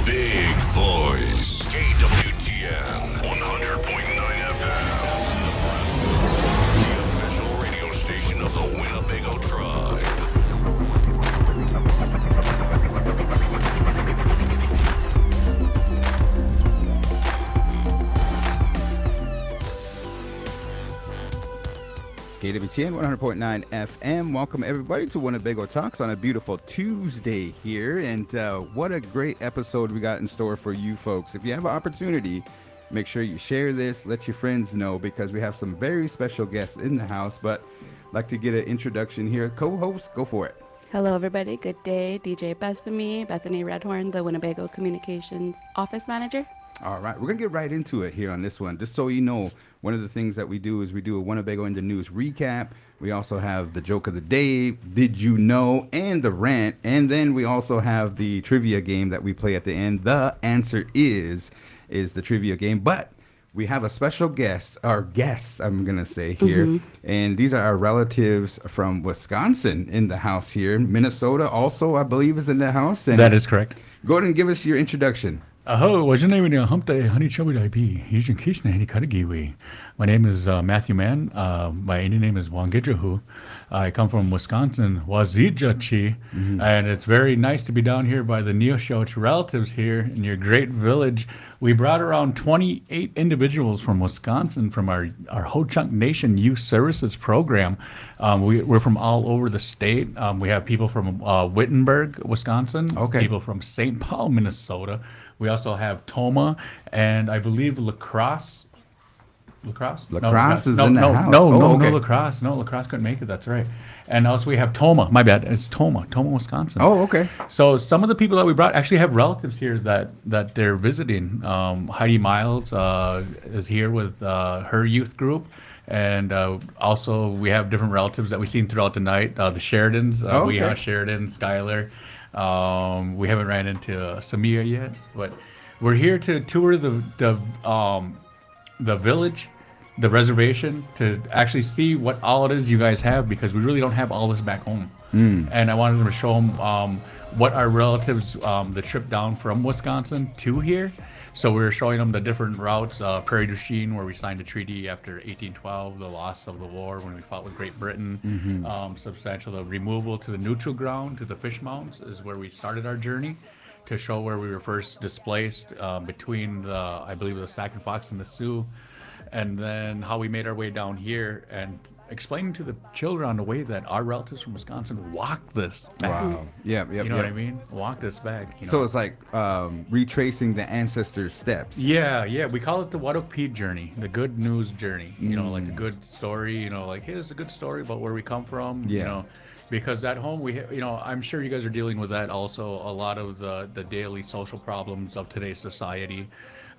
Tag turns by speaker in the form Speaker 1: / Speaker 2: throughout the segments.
Speaker 1: big voice. KWTN 100.9 FM. Nebraska. The official radio station of the Winnebago tribe.
Speaker 2: KWTN 100.9 FM. Welcome everybody to Winnebago Talks on a beautiful Tuesday here. And what a great episode we got in store for you folks. If you have an opportunity, make sure you share this, let your friends know, because we have some very special guests in the house. But I'd like to get an introduction here. Co-host, go for it.
Speaker 3: Hello, everybody. Good day. DJ Bethani, Redhorn, the Winnebago Communications Office Manager.
Speaker 2: All right, we're going to get right into it here on this one. Just so you know, one of the things that we do is we do a Winnebago Indian news recap. We also have the joke of the day, did you know, and the rant. And then we also have the trivia game that we play at the end. The answer is the trivia game. But we have a special guest, I'm going to say here. Mm-hmm. And these are our relatives from Wisconsin in the house here. Minnesota also, I believe, is in the house. And
Speaker 4: that is correct.
Speaker 2: Go ahead and give us your introduction.
Speaker 4: Aho, what's your name in hump day, honey chubby IP? He's in Kishna, Henny Katagiwi. My name is Matthew Mann. My Indian name is Wangijahu. I come from Wisconsin, Wazijachi, and it's very nice to be down here by the Neosho relatives here in your great village. We brought around 28 individuals from Wisconsin from our Ho-Chunk Nation Youth Services Program. We're from all over the state. We have people from Wittenberg, Wisconsin, people from St. Paul, Minnesota. We also have Toma, and I believe Lacrosse. Lacrosse
Speaker 2: is in the house.
Speaker 4: No, Lacrosse. No, Lacrosse couldn't make it. That's right. And also we have Toma. My bad. It's Toma, Wisconsin.
Speaker 2: Oh, okay.
Speaker 4: So some of the people that we brought actually have relatives here that they're visiting. Heidi Miles is here with her youth group. And also we have different relatives that we've seen throughout the night. The Sheridans. We have Sheridan, Skylar. We haven't ran into Samia yet, but we're here to tour the village, the reservation, to actually see what all it is you guys have, because we really don't have all this back home. And I wanted them to show them what our relatives, the trip down from Wisconsin to here. So we were showing them the different routes, Prairie du Chien, where we signed a treaty after 1812, the loss of the war when we fought with Great Britain. Substantial the removal to the neutral ground, to the Fish Mounds, is where we started our journey, to show where we were first displaced between I believe the Sac and Fox and the Sioux, and then how we made our way down here, and explaining to the children on the way that our relatives from Wisconsin walked this back.
Speaker 2: Wow. Yeah.
Speaker 4: You know what I mean? Walk this back. You know?
Speaker 2: So it's like retracing the ancestors' steps.
Speaker 4: Yeah. We call it the Wadok Pete journey, the good news journey. You know, like a good story. You know, like, hey, this is a good story about where we come from.
Speaker 2: Yeah.
Speaker 4: You know, because at home I'm sure you guys are dealing with that also. A lot of the daily social problems of today's society.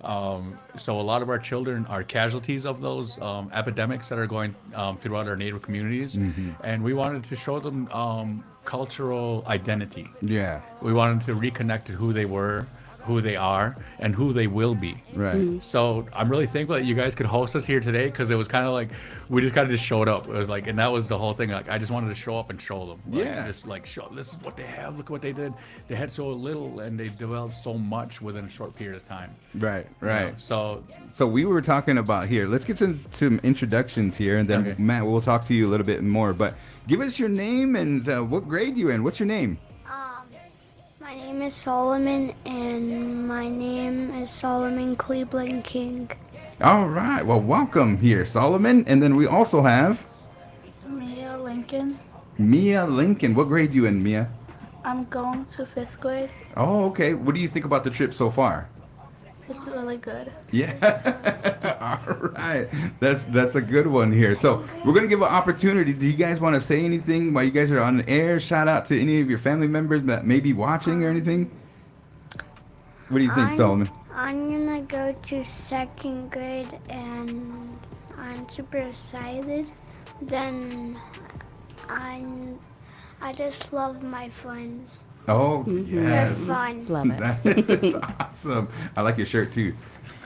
Speaker 4: So a lot of our children are casualties of those epidemics that are going throughout our native communities, and we wanted to show them cultural identity.
Speaker 2: Yeah,
Speaker 4: we wanted to reconnect to who they were, who they are, and who they will be.
Speaker 2: Right.
Speaker 4: So I'm really thankful that you guys could host us here today, because it was kind of like we just kind of just showed up. It was like, and that was the whole thing. Like, I just wanted to show up and show them. Like, just like show, this is what they have. Look what they did. They had so little, and they developed so much within a short period of time.
Speaker 2: Right.
Speaker 4: You know,
Speaker 2: so we were talking about here. Let's get into some introductions here, and then Matt, we'll talk to you a little bit more. But give us your name and what grade you in. What's your name?
Speaker 5: My name is Solomon, and my name is Solomon Cleveland King.
Speaker 2: All right. Well, welcome here, Solomon. And then we also have
Speaker 6: Mia Lincoln.
Speaker 2: Mia Lincoln. What grade you in, Mia?
Speaker 6: I'm going to 5th grade.
Speaker 2: Oh, okay. What do you think about the trip so far?
Speaker 6: It's really good.
Speaker 2: Yeah. All right. That's a good one here. So we're going to give an opportunity. Do you guys want to say anything while you guys are on the air? Shout out to any of your family members that may be watching or anything? What do you think, Solomon?
Speaker 5: I'm going to go to 2nd grade, and I'm super excited. Then I just love my friends.
Speaker 2: Oh, yes.
Speaker 5: They're fun.
Speaker 3: Love it.
Speaker 2: That is awesome. I like your shirt too.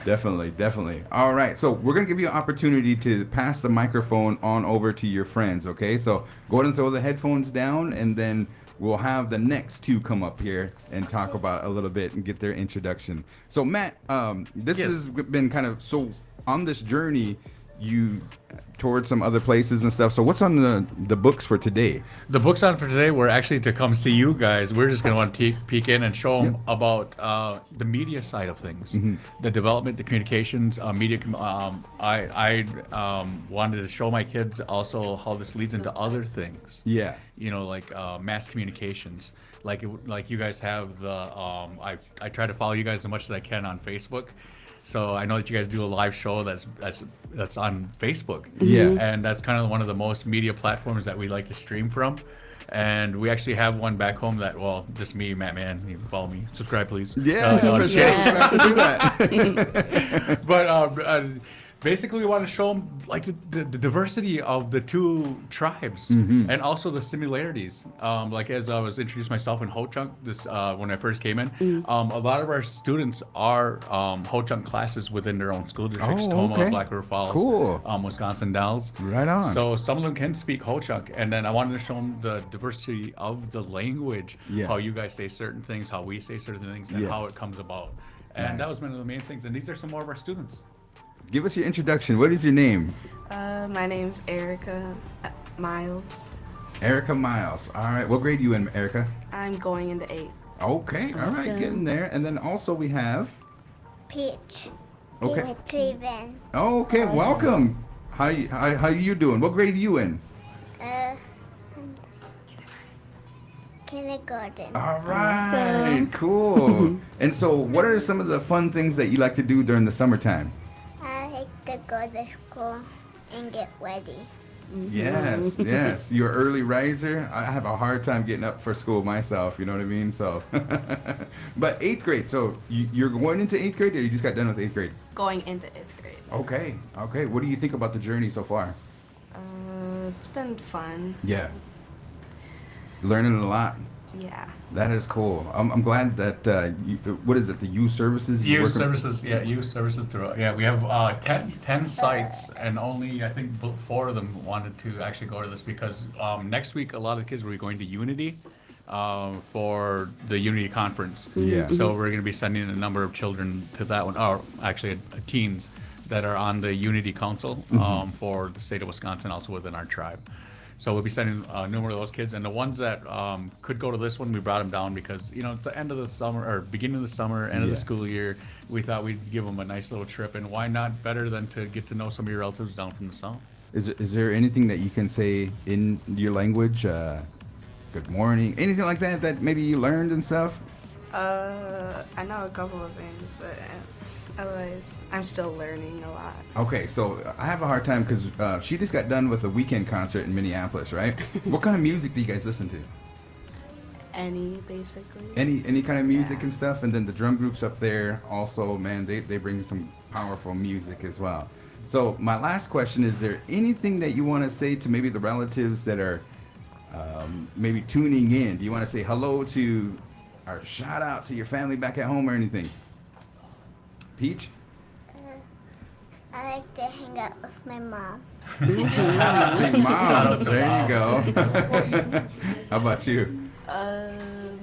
Speaker 2: Definitely. All right. So we're going to give you an opportunity to pass the microphone on over to your friends. Okay. So go ahead and throw the headphones down, and then we'll have the next two come up here and talk about a little bit and get their introduction. So Matt, this has been kind of, so on this journey, you toured some other places and stuff. So what's on the books for today?
Speaker 4: The books on for today were actually to come see you guys. We're just going to want to peek in and show them about the media side of things, the development, the communications, media. I wanted to show my kids also how this leads into other things.
Speaker 2: Yeah.
Speaker 4: You know, like mass communications. Like you guys have the. I try to follow you guys as much as I can on Facebook. So I know that you guys do a live show that's on Facebook.
Speaker 2: Yeah.
Speaker 4: And that's kind of one of the most media platforms that we like to stream from. And we actually have one back home that, well, just me, Matt Man, you can follow me. Subscribe, please.
Speaker 2: Yeah, for sure.
Speaker 3: Yeah.
Speaker 2: We're gonna have to do that.
Speaker 4: But basically, we want to show them like the diversity of the two tribes and also the similarities. Like as I was introducing myself in Ho-Chunk this when I first came in, a lot of our students are Ho-Chunk classes within their own school districts,
Speaker 2: Oh,
Speaker 4: Toma,
Speaker 2: okay.
Speaker 4: Black River Falls,
Speaker 2: Cool.
Speaker 4: Wisconsin Dells.
Speaker 2: Right on.
Speaker 4: So some of them can speak Ho-Chunk, and then I wanted to show them the diversity of the language,
Speaker 2: Yeah.
Speaker 4: how you guys say certain things, how we say certain things, and
Speaker 2: Yeah.
Speaker 4: how it comes about. And that was one of the main things. And these are some more of our students.
Speaker 2: Give us your introduction. What is your name?
Speaker 7: My name's Erica Miles.
Speaker 2: Erica Miles. All right. What grade are you in, Erica?
Speaker 7: I'm going into 8th.
Speaker 2: Okay. All right.
Speaker 3: Awesome.
Speaker 2: Getting there. And then also we have.
Speaker 5: Peach.
Speaker 2: Okay.
Speaker 5: Peach Cleveland.
Speaker 2: Okay. Welcome. How you doing? What grade are you in?
Speaker 5: Kindergarten.
Speaker 2: All right.
Speaker 3: Awesome.
Speaker 2: Cool. And so, what are some of the fun things that you like to do during the summertime?
Speaker 5: I like to go to school and get ready.
Speaker 2: Yes, yes. You're an early riser. I have a hard time getting up for school myself. You know what I mean? So, but 8th grade. So you're going into 8th grade, or you just got done with 8th grade?
Speaker 7: Going into 8th grade.
Speaker 2: Okay, okay. What do you think about the journey so far?
Speaker 7: It's been fun.
Speaker 2: Yeah. Learning a lot.
Speaker 7: Yeah.
Speaker 2: That is cool. I'm glad that what is it? The youth services. you
Speaker 4: Youth
Speaker 2: work with-
Speaker 4: services, yeah, youth services throughout. Yeah, we have 10 sites, and only I think 4 of them wanted to actually go to this because next week a lot of the kids will be going to Unity for the Unity conference.
Speaker 2: Yeah.
Speaker 4: So we're going to be sending a number of children to that one, or actually teens that are on the Unity Council for the state of Wisconsin, also within our tribe. So we'll be sending numerous of those kids, and the ones that could go to this one, we brought them down because it's the end of the summer or beginning of the summer, end of the school year. We thought we'd give them a nice little trip, and why not better than to get to know some of your relatives down from the south?
Speaker 2: Is there anything that you can say in your language? Good morning, anything like that maybe you learned and stuff?
Speaker 7: I know a couple of things, but otherwise, I'm still learning a lot.
Speaker 2: Okay, so I have a hard time because she just got done with a weekend concert in Minneapolis, right? What kind of music do you guys listen to?
Speaker 7: Any, basically.
Speaker 2: Any kind of music and stuff, and then the drum groups up there also, man, they bring some powerful music as well. So my last question, is there anything that you want to say to maybe the relatives that are maybe tuning in? Do you want to say hello to or shout out to your family back at home or anything? Peach?
Speaker 5: I like to hang out with my mom.
Speaker 2: Say moms, there you go. How about you?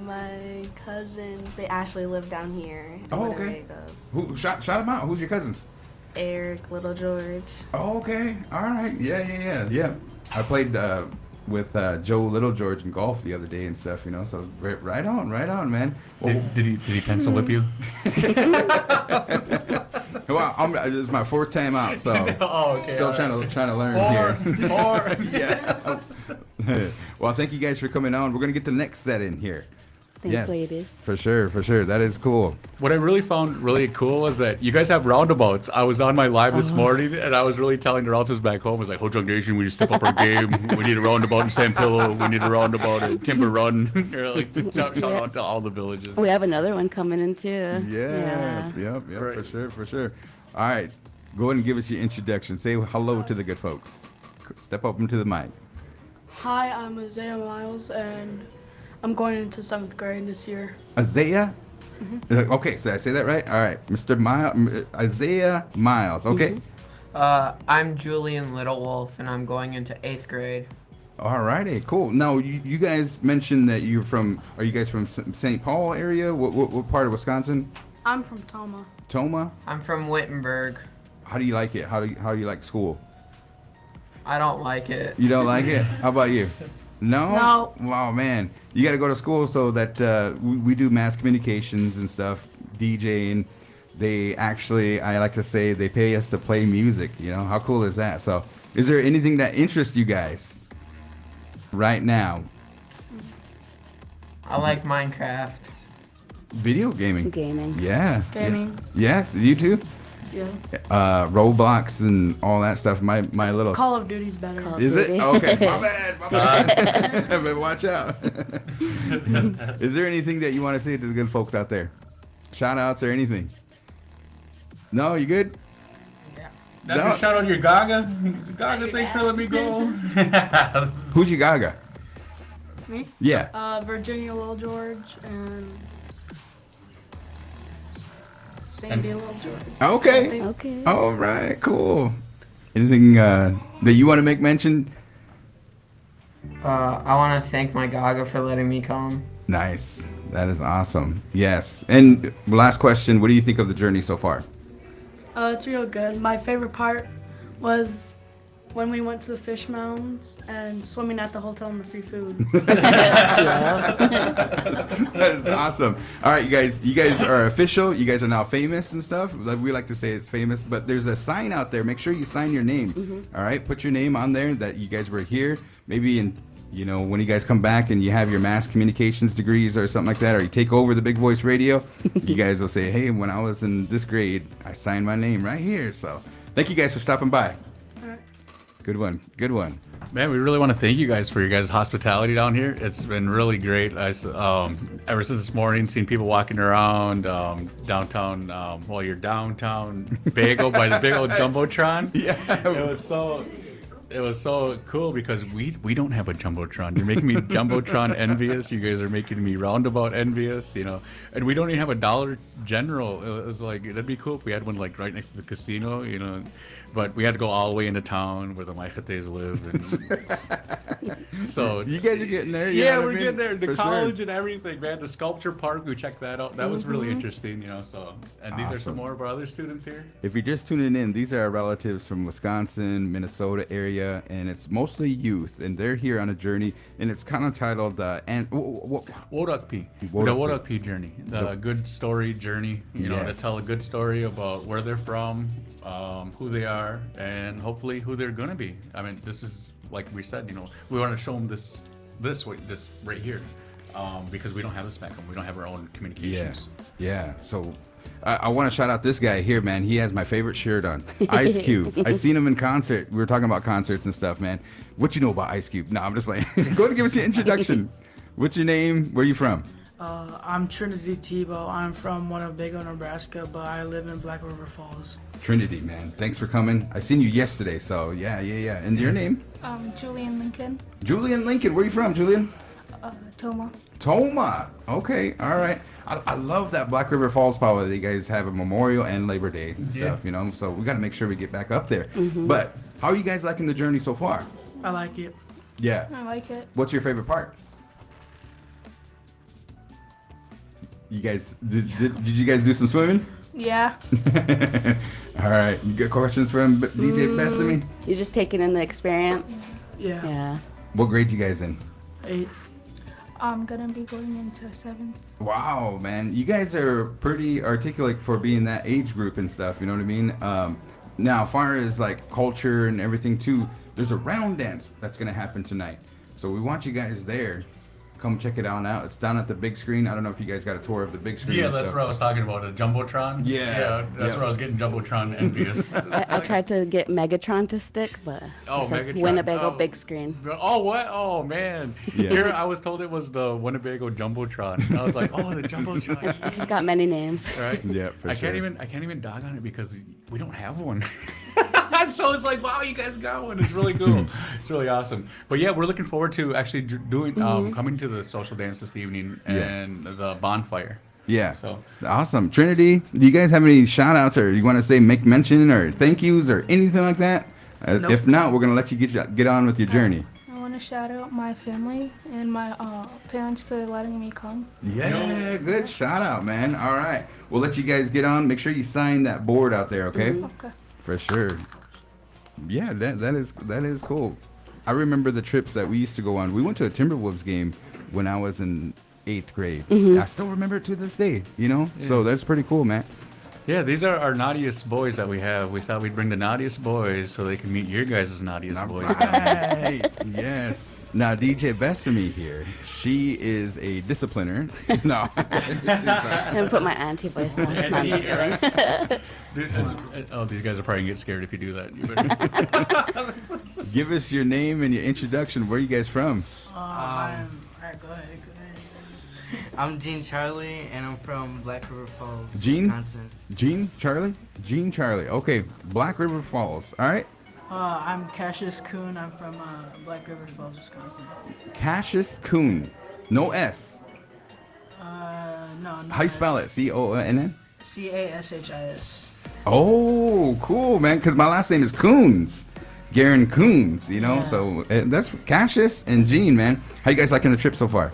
Speaker 7: My cousins, they actually live down here in
Speaker 2: Oh, okay.
Speaker 7: Winnebago.
Speaker 2: Who shout them out? Who's your cousins?
Speaker 7: Eric, Little George.
Speaker 2: Oh, okay. All right. Yeah. I played with Joe Little George in golf the other day and stuff, so right on, man. Well,
Speaker 4: Did he pencil whip you?
Speaker 2: well, this is my 4th time out, so
Speaker 4: Oh, okay,
Speaker 2: still
Speaker 4: all right.
Speaker 2: trying to learn here.
Speaker 4: Or
Speaker 2: Yeah. Well, thank you guys for coming on. We're going to get the next set in here.
Speaker 3: Thanks,
Speaker 2: Yes,
Speaker 3: ladies.
Speaker 2: For sure. That is cool.
Speaker 4: What I really found really cool was that you guys have roundabouts. I was on my live this morning, and I was really telling the relatives back home, I was like, Ho-Chunk Nation, we need to step up our game. We need a roundabout in Sand Pillow. We need a roundabout in Timber Run. Shout out to all the villages.
Speaker 3: We have another one coming in too.
Speaker 2: Yes. Yep.
Speaker 4: Right.
Speaker 2: For sure. All right. Go ahead and give us your introduction. Say hello to the good folks. Step up into the mic.
Speaker 6: Hi, I'm Isaiah Miles, and I'm going into 7th grade this year.
Speaker 2: Isaiah? Okay, so I say that right? All right. Isaiah Miles. Okay.
Speaker 8: I'm Julian Littlewolf, and I'm going into 8th grade.
Speaker 2: All righty, cool. Now, you guys mentioned that are you guys from St. Paul area? What part of Wisconsin?
Speaker 6: I'm from Toma.
Speaker 2: Toma?
Speaker 8: I'm from Wittenberg.
Speaker 2: How do you like it? How do you like school?
Speaker 8: I don't like it.
Speaker 2: You don't like it? How about you? No?
Speaker 6: No.
Speaker 2: Wow, man. You got to go to school so that we do mass communications and stuff, DJing. They actually, I like to say, they pay us to play music. You know, how cool is that? So is there anything that interests you guys right now?
Speaker 8: I like Minecraft.
Speaker 2: Video gaming.
Speaker 3: Gaming.
Speaker 2: Yeah.
Speaker 6: Gaming.
Speaker 2: Yes, you too?
Speaker 6: Yeah.
Speaker 2: Roblox and all that stuff. My little...
Speaker 6: Call of Duty's better.
Speaker 3: Call-
Speaker 2: Is it?
Speaker 3: Duty.
Speaker 2: Okay, my bad. But watch out. Is there anything that you want to say to the good folks out there? Shout outs or anything? No, you good?
Speaker 4: That's
Speaker 2: No.
Speaker 4: a shout out your Gaga. Gaga, thanks for letting me go.
Speaker 2: Who's your Gaga?
Speaker 6: Me?
Speaker 2: Yeah.
Speaker 6: Virginia Lil George and Sandy Lil George.
Speaker 2: Okay.
Speaker 3: Okay.
Speaker 2: All right, cool. Anything that you want to make mention?
Speaker 8: I want to thank my Gaga for letting me come.
Speaker 2: Nice. That is awesome. Yes. And last question, what do you think of the journey so far?
Speaker 6: It's real good. My favorite part was when we went to the fish mounds and swimming at the hotel and the free food.
Speaker 2: That is awesome. All right, you guys are official. You guys are now famous and stuff. Like we like to say it's famous, but there's a sign out there. Make sure you sign your name. All right, put your name on there that you guys were here. Maybe when you guys come back and you have your mass communications degrees or something like that, or you take over the Big Voice Radio, you guys will say, hey, when I was in this grade, I signed my name right here. So thank you guys for stopping by.
Speaker 6: All right.
Speaker 2: Good one. Good one.
Speaker 4: Man, we really want to thank you guys for your guys' hospitality down here. It's been really great. Ever since this morning, seen people walking around downtown. You're downtown Bagel by the big old jumbotron.
Speaker 2: Yeah.
Speaker 4: It was so cool because we don't have a jumbotron. You're making me jumbotron envious. You guys are making me roundabout envious. And we don't even have a Dollar General. It was like it'd be cool if we had one like right next to the casino. But we had to go all the way into town where the Maichetes live. And so
Speaker 2: You guys are getting there.
Speaker 4: yeah,
Speaker 2: know what
Speaker 4: we're
Speaker 2: I mean?
Speaker 4: getting there. The
Speaker 2: For
Speaker 4: college
Speaker 2: sure.
Speaker 4: and everything, man. The sculpture park, we checked that out. That was really interesting, So, and these are
Speaker 2: Awesome.
Speaker 4: some more of our other students here.
Speaker 2: If you're just tuning in, these are our relatives from Wisconsin, Minnesota area, and it's mostly youth, and they're here on a journey, and it's kind of titled
Speaker 4: Wodakpi, the Wodakpi journey, the good story journey, to
Speaker 2: Yes.
Speaker 4: tell a good story about where they're from, who they are, and hopefully who they're gonna be. I mean, this is like we said, we want to show them this right here, because we don't have this back home. We don't have our own communications.
Speaker 2: Yeah. So I want to shout out this guy here, man. He has my favorite shirt on, Ice Cube. I seen him in concert. We were talking about concerts and stuff, man. What you know about Ice Cube? No, I'm just playing. Go ahead and give us your introduction. What's your name? Where you from?
Speaker 9: I'm Trinity Tebow. I'm from Winnebago, Nebraska, but I live in Black River Falls.
Speaker 2: Trinity, man. Thanks for coming. I seen you yesterday, so yeah. And your name?
Speaker 5: Julian Lincoln,
Speaker 2: Julian Lincoln. Where you from, Julian?
Speaker 5: Toma.
Speaker 2: Toma. Okay. All right. I love that Black River Falls power that you guys have a Memorial and Labor Day and stuff, so we got to make sure we get back up there. But how are you guys liking the journey so far?
Speaker 9: I like it.
Speaker 2: Yeah.
Speaker 5: I like it.
Speaker 2: What's your favorite part? You guys, did you guys do some swimming?
Speaker 5: Yeah.
Speaker 2: All right. You got questions from DJ Bethani?
Speaker 3: You're just taking in the experience.
Speaker 9: Yeah.
Speaker 3: Yeah.
Speaker 2: What grade you guys in?
Speaker 9: 8.
Speaker 5: I'm gonna be going into 7th.
Speaker 2: Wow, man. You guys are pretty articulate for being that age group and stuff, you know what I mean? Now, as far as like culture and everything too, there's a round dance that's going to happen tonight. So we want you guys there. Come check it out. It's down at the big screen. I don't know if you guys got a tour of the big screen.
Speaker 4: Yeah,
Speaker 2: and
Speaker 4: that's
Speaker 2: stuff.
Speaker 4: what I was talking about, a jumbotron.
Speaker 2: Yeah,
Speaker 4: that's
Speaker 2: yeah.
Speaker 4: where I was getting jumbotron envious.
Speaker 3: I tried to get Megatron to stick, but
Speaker 4: Oh,
Speaker 3: it says
Speaker 4: Megatron.
Speaker 3: Winnebago
Speaker 4: Oh.
Speaker 3: big screen.
Speaker 4: Oh, what? Oh, man.
Speaker 2: Yeah.
Speaker 4: Here, I was told it was the Winnebago Jumbotron. I was like, oh, the Jumbotron.
Speaker 3: It's got many names.
Speaker 4: Right?
Speaker 2: Yeah, for
Speaker 4: I
Speaker 2: sure.
Speaker 4: can't even dog on it because we don't have one. So it's like, wow, you guys got one. It's really cool. It's really awesome. But yeah, we're looking forward to actually doing coming to the social dance this evening and the bonfire.
Speaker 2: Yeah.
Speaker 4: So
Speaker 2: Awesome. Trinity, do you guys have any shout outs or you want to say make mention or thank yous or anything like that?
Speaker 9: Nope.
Speaker 2: If not, we're going to let you get on with your journey.
Speaker 5: I want
Speaker 10: want to shout out my family and my parents for letting me come.
Speaker 2: Yeah, good shout out, man. All right. We'll let you guys get on. Make sure you sign that board out there, okay?
Speaker 10: Okay.
Speaker 2: For sure. Yeah, that is cool. I remember the trips that we used to go on. We went to a Timberwolves game when I was in 8th grade. I still remember it to this day, you know?
Speaker 4: Yeah.
Speaker 2: So that's pretty cool, man.
Speaker 4: Yeah, these are our naughtiest boys that we have. We thought we'd bring the naughtiest boys so they can meet your guys' naughtiest boys.
Speaker 2: Right. Yes. Now, DJ Bethany here, she is a discipliner. No.
Speaker 3: I'm gonna put my auntie voice on. No, I'm just kidding.
Speaker 4: Oh, these guys are probably gonna get scared if you do that. You better.
Speaker 2: Give us your name and your introduction. Where are you guys from?
Speaker 9: Alright, go ahead.
Speaker 11: I'm Gene Charlie, and I'm from Black River Falls,
Speaker 2: Gene?
Speaker 11: Wisconsin.
Speaker 2: Gene Charlie. Okay, Black River Falls. All right.
Speaker 9: I'm Cassius Coon. I'm from Black River Falls, Wisconsin.
Speaker 2: Cassius Coon. No S.
Speaker 9: No.
Speaker 2: How you spell it? C-O-N-N?
Speaker 9: Cashis.
Speaker 2: Oh, cool, man. Because my last name is Coons. Garan Coons, you know?
Speaker 9: Yeah.
Speaker 2: So that's Cassius and Gene, man. How you guys liking the trip so far?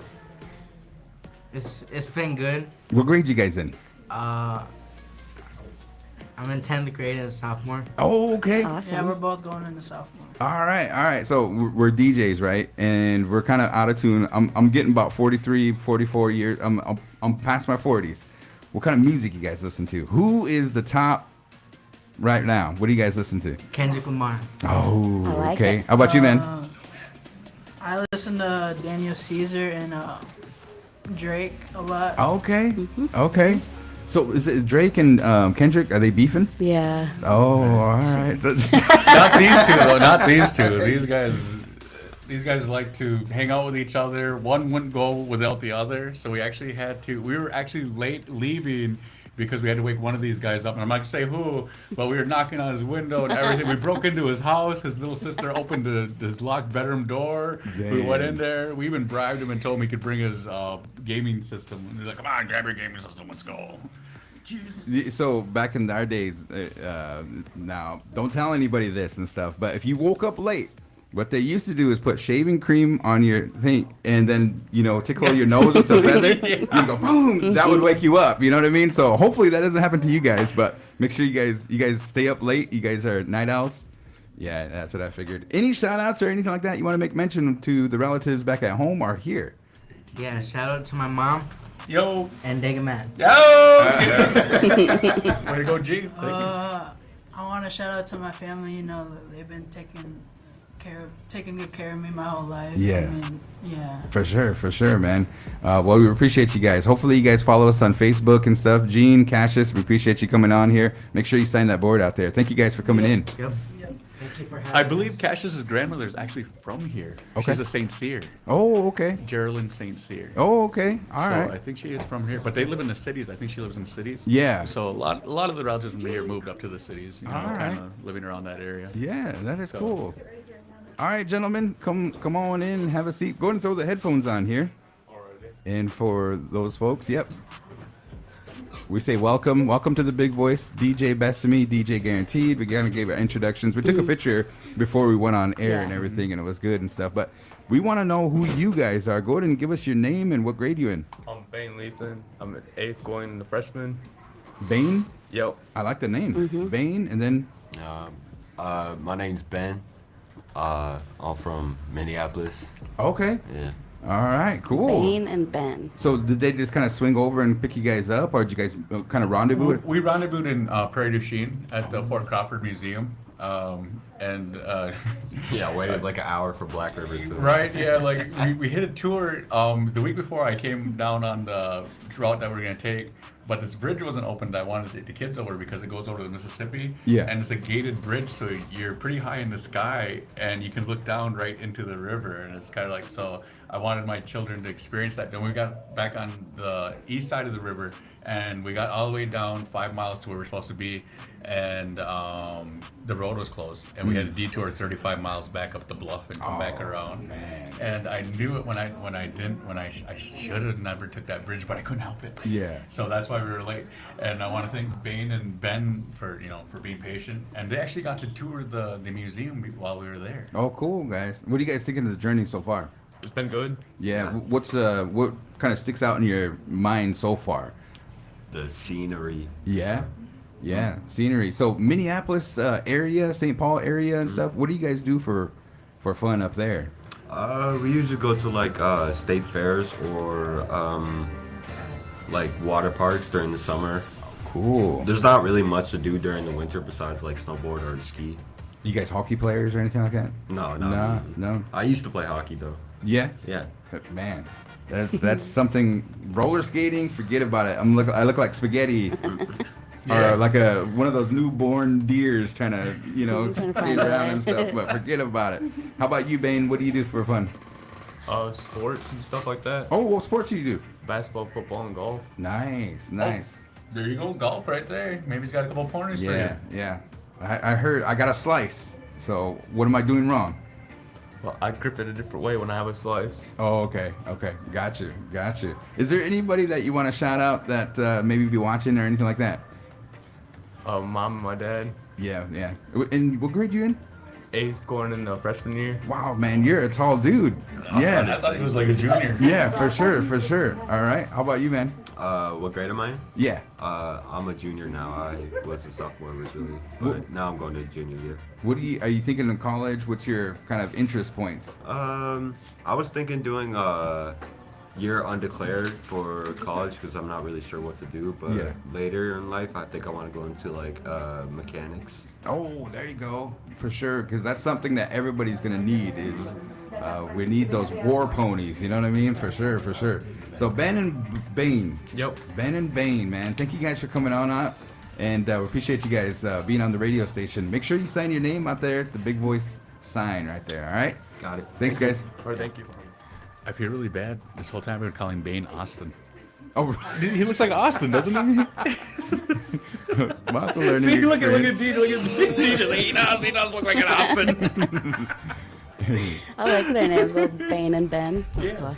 Speaker 11: It's been good.
Speaker 2: What grade you guys in?
Speaker 11: I'm in 10th grade and a sophomore.
Speaker 2: Oh, okay.
Speaker 3: Awesome.
Speaker 9: Yeah, we're both going into sophomore.
Speaker 2: All right. So we're DJs, right? And we're kind of out of tune. I'm getting about 43, 44 years. I'm past my 40s. What kind of music you guys listen to? Who is the top right now? What do you guys listen to?
Speaker 11: Kendrick Lamar.
Speaker 2: Oh,
Speaker 3: I like
Speaker 2: okay.
Speaker 3: it.
Speaker 2: How about you, man?
Speaker 9: I listen to Daniel Caesar and Drake a lot.
Speaker 2: Okay. Okay. So is it Drake and Kendrick? Are they beefing?
Speaker 3: Yeah.
Speaker 2: Oh, all right.
Speaker 4: Not these two though. Not these two. These guys like to hang out with each other. One wouldn't go without the other, so we actually had to. We were actually late leaving because we had to wake one of these guys up, and I'm not gonna say who, but we were knocking on his window and everything. We broke into his house. His little sister opened his locked bedroom door.
Speaker 2: Dang.
Speaker 4: We went in there. We even bribed him and told him he could bring his gaming system. And he's like, "Come on, grab your gaming system. Let's go."
Speaker 2: So back in our days, now don't tell anybody this and stuff, but if you woke up late, what they used to do is put shaving cream on your thing and then, tickle your nose with the feather. You go, boom, that would wake you up. You know what I mean? So hopefully that doesn't happen to you guys, but make sure you guys stay up late. You guys are night owls. Yeah, that's what I figured. Any shout outs or anything like that you want to make mention to the relatives back at home or here?
Speaker 11: Yeah, shout out to my mom.
Speaker 4: Yo.
Speaker 11: And Dega Man.
Speaker 4: Yo. Way to go, G. Thank you.
Speaker 9: I want to shout out to my family. They've been taking good care of me my whole life.
Speaker 2: Yeah.
Speaker 9: Yeah.
Speaker 2: For sure, man. Well, we appreciate you guys. Hopefully you guys follow us on Facebook and stuff. Gene, Cassius, we appreciate you coming on here. Make sure you sign that board out there. Thank you guys for coming in.
Speaker 11: Yep. Thank you for having
Speaker 4: I believe Cassius's grandmother is actually from here.
Speaker 2: Okay.
Speaker 4: She's a St. Cyr.
Speaker 2: Oh, okay.
Speaker 4: Geraldine St. Cyr.
Speaker 2: Oh, okay. All right.
Speaker 4: I think she is from here, but they live in the cities. I think she lives in the cities.
Speaker 2: Yeah.
Speaker 4: So a lot of the relatives from here moved up to the cities,
Speaker 2: All right.
Speaker 4: kind of living around that area.
Speaker 2: Yeah, that is cool. All right, gentlemen, come on in and have a seat. Go ahead and throw the headphones on here. And for those folks, yep. We say welcome to the big voice, DJ Bethany, DJ Guaranteed. We kind of gave our introductions. We took a picture before we went on air and everything, and it was good and stuff. But we want to know who you guys are. Go ahead and give us your name and what grade you in.
Speaker 12: I'm Bane Lethan. I'm in 8th going into freshman.
Speaker 2: Bane?
Speaker 12: Yep.
Speaker 2: I like the name. Bane, and then?
Speaker 13: My name's Ben. I'm from Minneapolis.
Speaker 2: Okay.
Speaker 13: Yeah.
Speaker 2: All right, cool.
Speaker 3: Bane and Ben.
Speaker 2: So did they just kind of swing over and pick you guys up, or did you guys kind of rendezvous?
Speaker 4: We rendezvoused in Prairie du Chien at the Fort Crawford Museum.
Speaker 13: Yeah, waited like an hour for Black River too.
Speaker 4: Right, yeah, like we hit a tour the week before I came down on the route that we we're going to take. But this bridge wasn't opened. I wanted to take the kids over because it goes over the Mississippi.
Speaker 2: Yeah.
Speaker 4: And it's a gated bridge, so you're pretty high in the sky, and you can look down right into the river. And it's kind of like, so I wanted my children to experience that. Then we got back on the east side of the river, and we got all the way down 5 miles to where we're supposed to be, and the road was closed, and we had to detour 35 miles back up the bluff and come back around.
Speaker 2: Man.
Speaker 4: And I knew it when I should have never took that bridge, but I couldn't help it.
Speaker 2: Yeah.
Speaker 4: So that's why why we were late. And I want to thank Bane and Ben for being patient. And they actually got to tour the museum while we were there.
Speaker 2: Oh, cool, guys. What do you guys think of the journey so far?
Speaker 12: It's been good.
Speaker 2: Yeah. What kind of sticks out in your mind so far?
Speaker 13: The scenery.
Speaker 2: Yeah. Yeah, scenery. So Minneapolis area, St. Paul area and stuff. What do you guys do for fun up there?
Speaker 13: We usually go to like state fairs or like water parks during the summer.
Speaker 2: Cool.
Speaker 13: There's not really much to do during the winter besides like snowboard or ski.
Speaker 2: You guys hockey players or anything like that?
Speaker 13: No. I used to play hockey though.
Speaker 2: Yeah.
Speaker 13: Yeah.
Speaker 2: Man, that's something. Roller skating, forget about it. I look like spaghetti.
Speaker 4: Yeah.
Speaker 2: Or like one of those newborn deers trying to, skate around and stuff, but forget about it. How about you, Bane? What do you do for fun?
Speaker 12: Sports and stuff like that.
Speaker 2: Oh, what sports do you do?
Speaker 12: Basketball, football, and golf.
Speaker 2: Nice.
Speaker 4: There you go, golf right there. Maybe he's got a couple pointers for you.
Speaker 2: Yeah. I heard I got a slice. So what am I doing wrong?
Speaker 12: Well, I grip it a different way when I have a slice.
Speaker 2: Oh, okay. Got you. Is there anybody that you want to shout out that maybe be watching or anything like that?
Speaker 12: Mom and my dad.
Speaker 2: Yeah. And what grade you in?
Speaker 12: 8th, going in the freshman year.
Speaker 2: Wow, man, you're a tall dude. Yeah.
Speaker 4: I thought he was like a junior.
Speaker 2: Yeah, for sure. All right. How about you, man?
Speaker 13: What grade am I in?
Speaker 2: Yeah.
Speaker 13: I'm a junior now. I was a sophomore originally, but now I'm going to junior year.
Speaker 2: Are you thinking of college? What's your kind of interest points?
Speaker 13: I was thinking doing year undeclared for college because I'm not really sure what to do, but later in life I think I want to go into like mechanics.
Speaker 2: Oh, there you go, for sure, because that's something that everybody's gonna need is we need those war ponies, you know what I mean? For sure. So Ben and Bane.
Speaker 12: Yep.
Speaker 2: Ben and Bane, man, thank you guys for coming on up, and we appreciate you guys being on the radio station. Make sure you sign your name out there, the big voice sign right there, all right?
Speaker 13: Got it.
Speaker 2: Thanks, guys.
Speaker 12: All right, thank you.
Speaker 4: I feel really bad. This whole time I've been calling Bane Austin.
Speaker 2: Oh,
Speaker 4: he looks like Austin, doesn't he?
Speaker 2: Lots of learning
Speaker 4: See, look at
Speaker 2: experience.
Speaker 4: D. He does look like an Austin.
Speaker 3: I like their names, Bane and Ben. That's cool.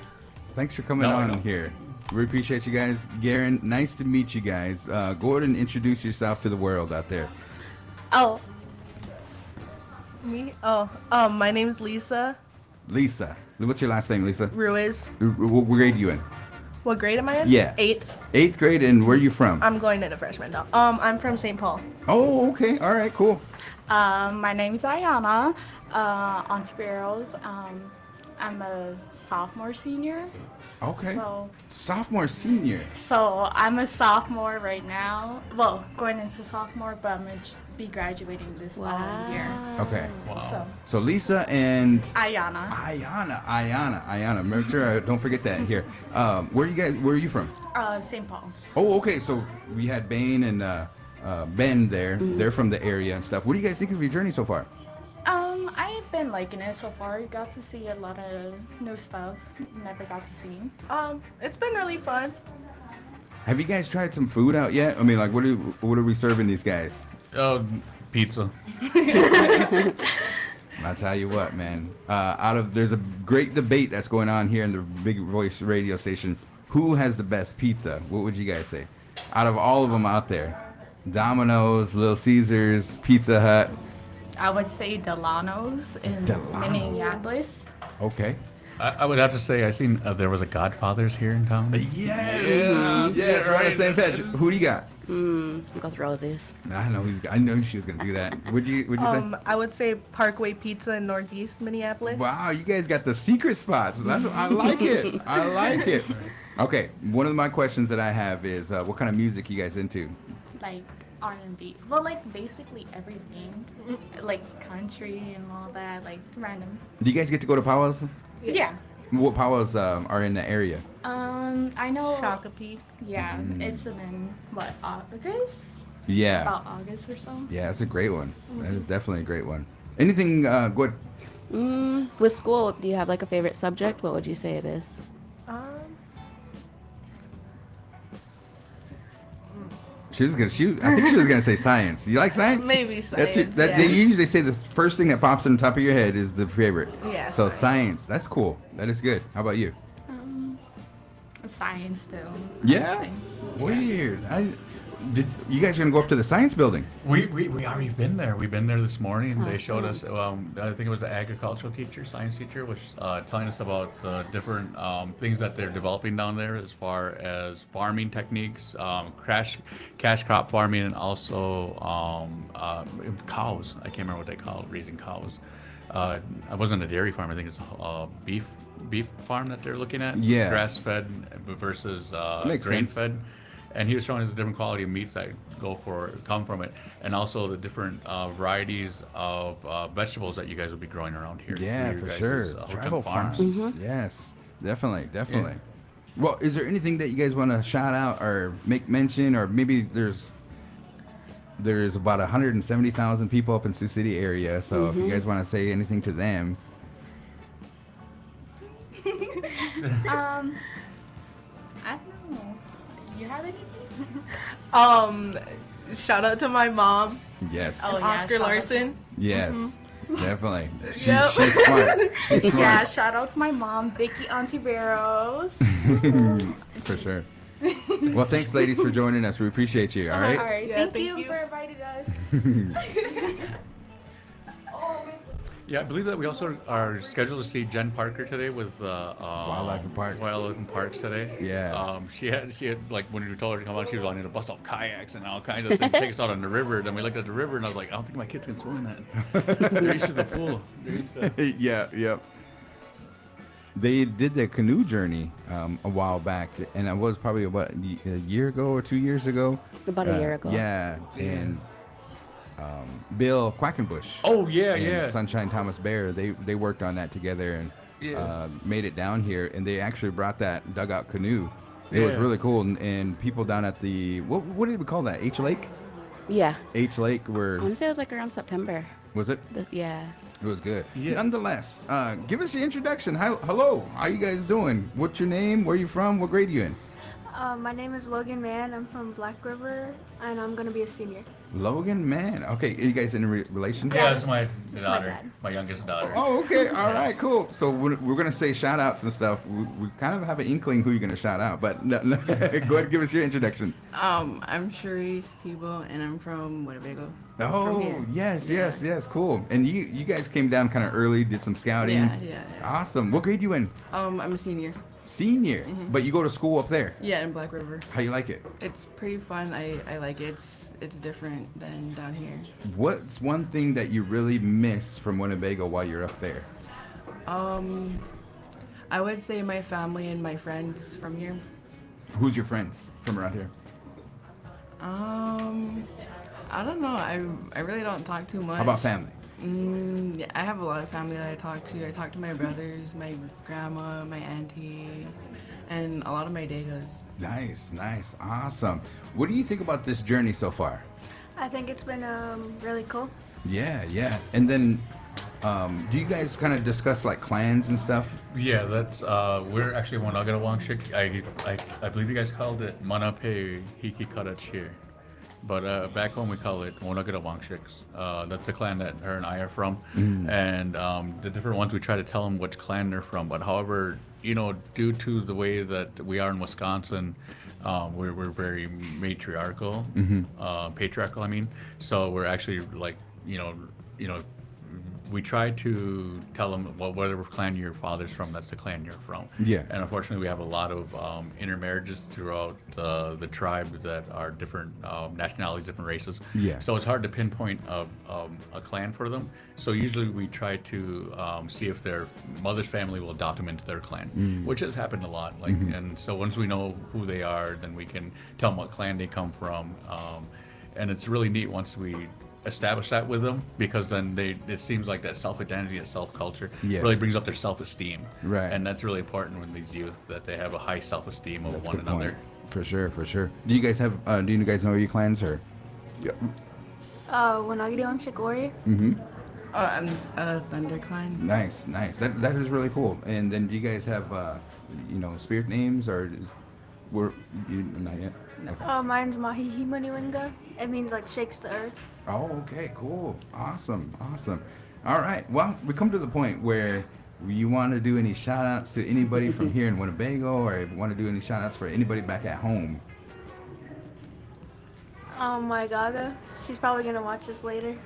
Speaker 2: Thanks for coming on here. We appreciate you guys. Garan, nice to meet you guys. Go ahead and introduce yourself to the world out there.
Speaker 14: Oh. Me? Oh, my name's Lisa.
Speaker 2: Lisa. What's your last name, Lisa?
Speaker 14: Ruiz.
Speaker 2: What grade are you in?
Speaker 14: What grade am I in?
Speaker 2: Yeah.
Speaker 14: 8th.
Speaker 2: 8th grade, and where are you from?
Speaker 14: I'm going into freshman now. I'm from St. Paul.
Speaker 2: Oh, okay. All right, cool.
Speaker 10: My name's Ayana. Ontario. I'm a sophomore senior.
Speaker 2: Okay.
Speaker 10: So
Speaker 2: Sophomore, senior.
Speaker 10: I'm a sophomore right now. Well, going into sophomore, but I'm going to be graduating this following year.
Speaker 2: Okay.
Speaker 10: Wow.
Speaker 2: So Lisa and
Speaker 10: Ayana.
Speaker 2: Ayana. Make sure I don't forget that here. Where are you from?
Speaker 10: St. Paul.
Speaker 2: Oh, okay. So we had Bane and Ben there.
Speaker 10: Mm-hmm.
Speaker 2: They're from the area and stuff. What do you guys think of your journey so far?
Speaker 10: I've been liking it so far. Got to see a lot of new stuff. Never got to see.
Speaker 14: It's been really fun.
Speaker 2: Have you guys tried some food out yet? I mean, like, what are we serving these guys?
Speaker 4: Oh, pizza.
Speaker 2: I'll tell you what, man. There's a great debate that's going on here in the Big Voice radio station. Who has the best pizza? What would you guys say? Out of all of them out there, Domino's, Little Caesars, Pizza Hut.
Speaker 10: I would say Delano's in Minneapolis.
Speaker 2: Okay.
Speaker 4: I would have to say I seen there was a Godfather's here in town.
Speaker 2: Yes. Yes, we're on the same page. Who do you got?
Speaker 3: Go with Rosie's.
Speaker 2: I know she was gonna do that. Would you say?
Speaker 14: I would say Parkway Pizza in Northeast Minneapolis.
Speaker 2: Wow, you guys got the secret spots. I like it. I like it. Okay, one of my questions that I have is, what kind of music you guys into?
Speaker 10: Like R&B. Well, like basically everything. Like country and all that, like random.
Speaker 2: Do you guys get to go to powwows?
Speaker 10: Yeah.
Speaker 2: What powwows are in the area?
Speaker 10: I know.
Speaker 14: Shakopee.
Speaker 10: Yeah, it's in August?
Speaker 2: Yeah.
Speaker 10: About August or so.
Speaker 2: Yeah, that's a great one. That is definitely a great one. Anything good?
Speaker 3: With school, do you have like a favorite subject? What would you say it is?
Speaker 2: She was gonna shoot. I think she was gonna say science. You like science?
Speaker 14: Maybe science.
Speaker 2: They usually say the first thing that pops in the top of your head is the favorite.
Speaker 14: Yeah.
Speaker 2: So science. That's cool. That is good. How about you?
Speaker 10: Science too.
Speaker 2: Yeah. Weird. Did you guys gonna go up to the science building?
Speaker 4: We already been there. We've been there this morning. They showed us.
Speaker 3: Awesome.
Speaker 4: I think it was the agricultural teacher, science teacher, was telling us about the different things that they're developing down there as far as farming techniques, cash crop farming, and also cows. I can't remember what they call it, raising cows. I wasn't a dairy farm. I think it's a beef farm that they're looking at.
Speaker 2: Yeah.
Speaker 4: Grass fed versus grain fed. And he was showing us the different quality of meats that come from it, and also the different varieties of vegetables that you guys will be growing around here.
Speaker 2: Yeah,
Speaker 4: your
Speaker 2: for
Speaker 4: guys'
Speaker 2: sure.
Speaker 4: hotel
Speaker 2: Tribal farms.
Speaker 3: Mm-hmm.
Speaker 2: Yes, definitely. Well, is there anything that you guys want to shout out or make mention, or maybe there's about 170,000 people up in Sioux City area, so if you guys want to say anything to them.
Speaker 10: I don't know. You have anything?
Speaker 14: Shout out to my mom.
Speaker 2: Yes.
Speaker 14: Oh, Oscar Larson.
Speaker 2: Yes, definitely.
Speaker 14: Yep.
Speaker 2: She's smart. She's smart.
Speaker 10: Yeah, shout out to my mom, Vicky Ontiveros.
Speaker 2: For sure. Well, thanks, ladies, for joining us. We appreciate you. All right.
Speaker 10: All right.
Speaker 14: Yeah,
Speaker 10: thank
Speaker 14: thank
Speaker 10: you
Speaker 14: you.
Speaker 10: for inviting us.
Speaker 4: Yeah, I believe that we also are scheduled to see Jen Parker today with
Speaker 2: Wildlife and Parks.
Speaker 4: Wildlife and Parks today.
Speaker 2: Yeah.
Speaker 4: She had like when we told her to come out, she was wanting to bust out kayaks and all kinds of things, take us out on the river. Then we looked at the river and I was like, I don't think my kids can swim in that. They're used to the pool.
Speaker 2: Yeah. They did the canoe journey a while back, and it was probably about a year ago or 2 years ago.
Speaker 3: About a year ago.
Speaker 2: Yeah, and Bill Quackenbush.
Speaker 4: Oh yeah,
Speaker 2: and
Speaker 4: yeah.
Speaker 2: Sunshine Thomas Bear. They worked on that together and made it down here, and they actually brought that dugout canoe. It was really cool, and people down at the what did we call that? H Lake.
Speaker 3: Yeah.
Speaker 2: H Lake.
Speaker 3: I
Speaker 2: Where
Speaker 3: want to say it was like around September.
Speaker 2: was it?
Speaker 3: Yeah.
Speaker 2: It was good.
Speaker 4: Yeah.
Speaker 2: Nonetheless, give us the introduction. Hello, how you guys doing? What's your name? Where you from? What grade you in?
Speaker 5: My name is Logan Mann. I'm from Black River, and I'm gonna be a senior.
Speaker 2: Logan Mann. Okay, are you guys in a relation?
Speaker 4: Yeah, that's my
Speaker 5: my
Speaker 4: daughter,
Speaker 5: dad.
Speaker 4: my youngest daughter.
Speaker 2: Oh, okay. All right, cool. So we're going to say shout outs and stuff. We kind of have an inkling who you're going to shout out, but no, go ahead and give us your introduction.
Speaker 15: I'm Charisse Tebow, and I'm from Winnebago.
Speaker 2: Oh, yes, cool. And you guys came down kind of early, did some scouting.
Speaker 15: Yeah.
Speaker 2: Awesome. What grade you in?
Speaker 15: I'm a senior.
Speaker 2: Senior. But you go to school up there.
Speaker 15: Yeah, in Black River.
Speaker 2: How you like it?
Speaker 15: It's pretty fun. I like it. It's different than down here.
Speaker 2: What's one thing that you really miss from Winnebago while you're up there?
Speaker 15: I would say my family and my friends from here.
Speaker 2: Who's your friends from around here?
Speaker 15: I don't know. I really don't talk too much.
Speaker 2: How about family?
Speaker 15: Yeah, I have a lot of family that I talk to. I talk to my brothers, my grandma, my auntie, and a lot of my dagas.
Speaker 2: Nice, awesome. What do you think about this journey so far?
Speaker 5: I think it's been really cool.
Speaker 2: Yeah. And then, do you guys kind of discuss like clans and stuff?
Speaker 4: Yeah, that's we're actually Wanagawangshik. I believe you guys called it Manape Hikikarachi. But back home we call it Wanagawangshik. That's the clan that her and I are from. And the different ones we try to tell them which clan they're from. But however, due to the way that we are in Wisconsin, we're very matriarchal, patriarchal. I mean, so we're actually like we try to tell them, well, whatever clan your father's from, that's the clan you're from.
Speaker 2: Yeah.
Speaker 4: And unfortunately, we have a lot of intermarriages throughout the tribe that are different nationalities, different races.
Speaker 2: Yeah.
Speaker 4: So it's hard to pinpoint a clan for them. So usually we try to see if their mother's family will adopt them into their clan, which has happened a lot. Like, and so once we know who they are, then we can tell them what clan they come from. And it's really neat once we establish that with them, because then it seems like that self-identity and self-culture really brings up their self-esteem.
Speaker 2: Right.
Speaker 4: And that's really important with these youth, that they have a high self-esteem of
Speaker 2: That's a
Speaker 4: one
Speaker 2: good
Speaker 4: another.
Speaker 2: point. For sure. Do you guys have? Do you guys know your clans or? Yeah.
Speaker 5: Wanagawangshik Warrior.
Speaker 15: I'm Thunder Clan.
Speaker 2: Nice. That is really cool. And then do you guys have spirit names or? Not yet. Okay.
Speaker 5: Mine's Mahihimaniwinga. It means like shakes the earth.
Speaker 2: Oh, okay, cool. Awesome. All right. Well, we come to the point where you want to do any shout outs to anybody from here in Winnebago, or want to do any shout outs for anybody back at home.
Speaker 6: My Gaga. She's probably gonna watch this later.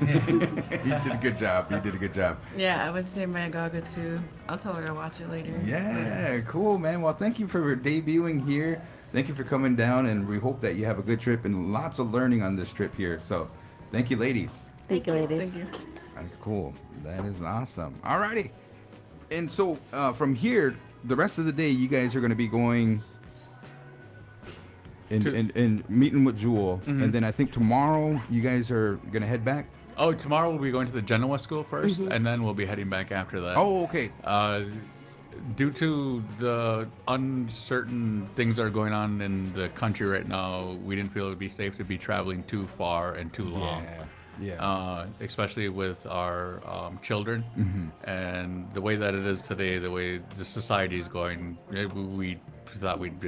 Speaker 2: You did a good job. You did a good job.
Speaker 15: Yeah, I would say my Gaga too. I'll tell her to watch it later.
Speaker 2: Yeah, cool, man. Well, thank you for debuting here. Thank you for coming down, and we hope that you have a good trip and lots of learning on this trip here. So, thank you, ladies.
Speaker 3: Thank you, ladies.
Speaker 15: Thank you.
Speaker 2: That's cool. That is awesome. Alrighty. And so, from here, the rest of the day, you guys are going to be going and meeting with Jewel. And then I think tomorrow, you guys are going to head back?
Speaker 4: Oh, tomorrow we'll be going to the Genoa school 1st, and then we'll be heading back after that.
Speaker 2: Oh, okay.
Speaker 4: Due to the uncertain things that are going on in the country right now, we didn't feel it would be safe to be traveling too far and too long.
Speaker 2: Yeah.
Speaker 4: Especially with our children. And the way that it is today, the way the society is going, we thought we'd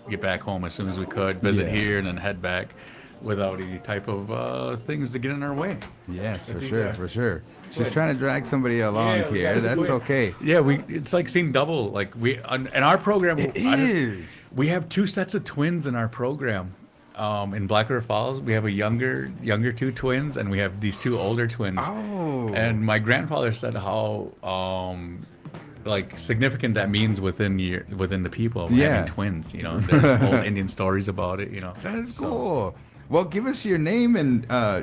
Speaker 4: get back home as soon as we could, visit here, and then head back without any type of things to get in our way.
Speaker 2: Yes, for sure, for sure. She's trying to drag somebody along here. That's okay.
Speaker 4: Yeah, it's like seeing double. Like in our program,
Speaker 2: it is.
Speaker 4: We have 2 sets of twins in our program. In Black River Falls, we have a younger 2 twins, and we have these 2 older twins.
Speaker 2: Oh.
Speaker 4: And my grandfather said how like significant that means within the people having twins. You know, there's whole Indian stories about it. You know,
Speaker 2: that is cool. Well, give us your name and I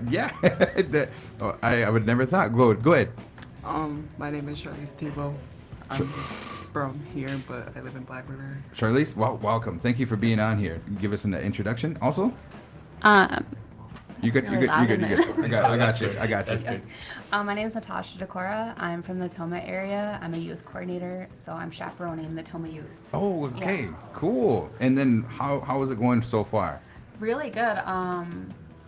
Speaker 2: would never thought. Go ahead.
Speaker 15: My name is Charlize Thibault. I'm from here, but I live in Black River.
Speaker 2: Charlize, welcome. Thank you for being on here. Give us an introduction. Also, you good. I got you.
Speaker 4: That's good.
Speaker 3: My name is Natasha Decora. I'm from the Toma area. I'm a youth coordinator, so I'm chaperoning the Toma youth.
Speaker 2: Oh, okay, cool. And then how is it going so far?
Speaker 3: Really good.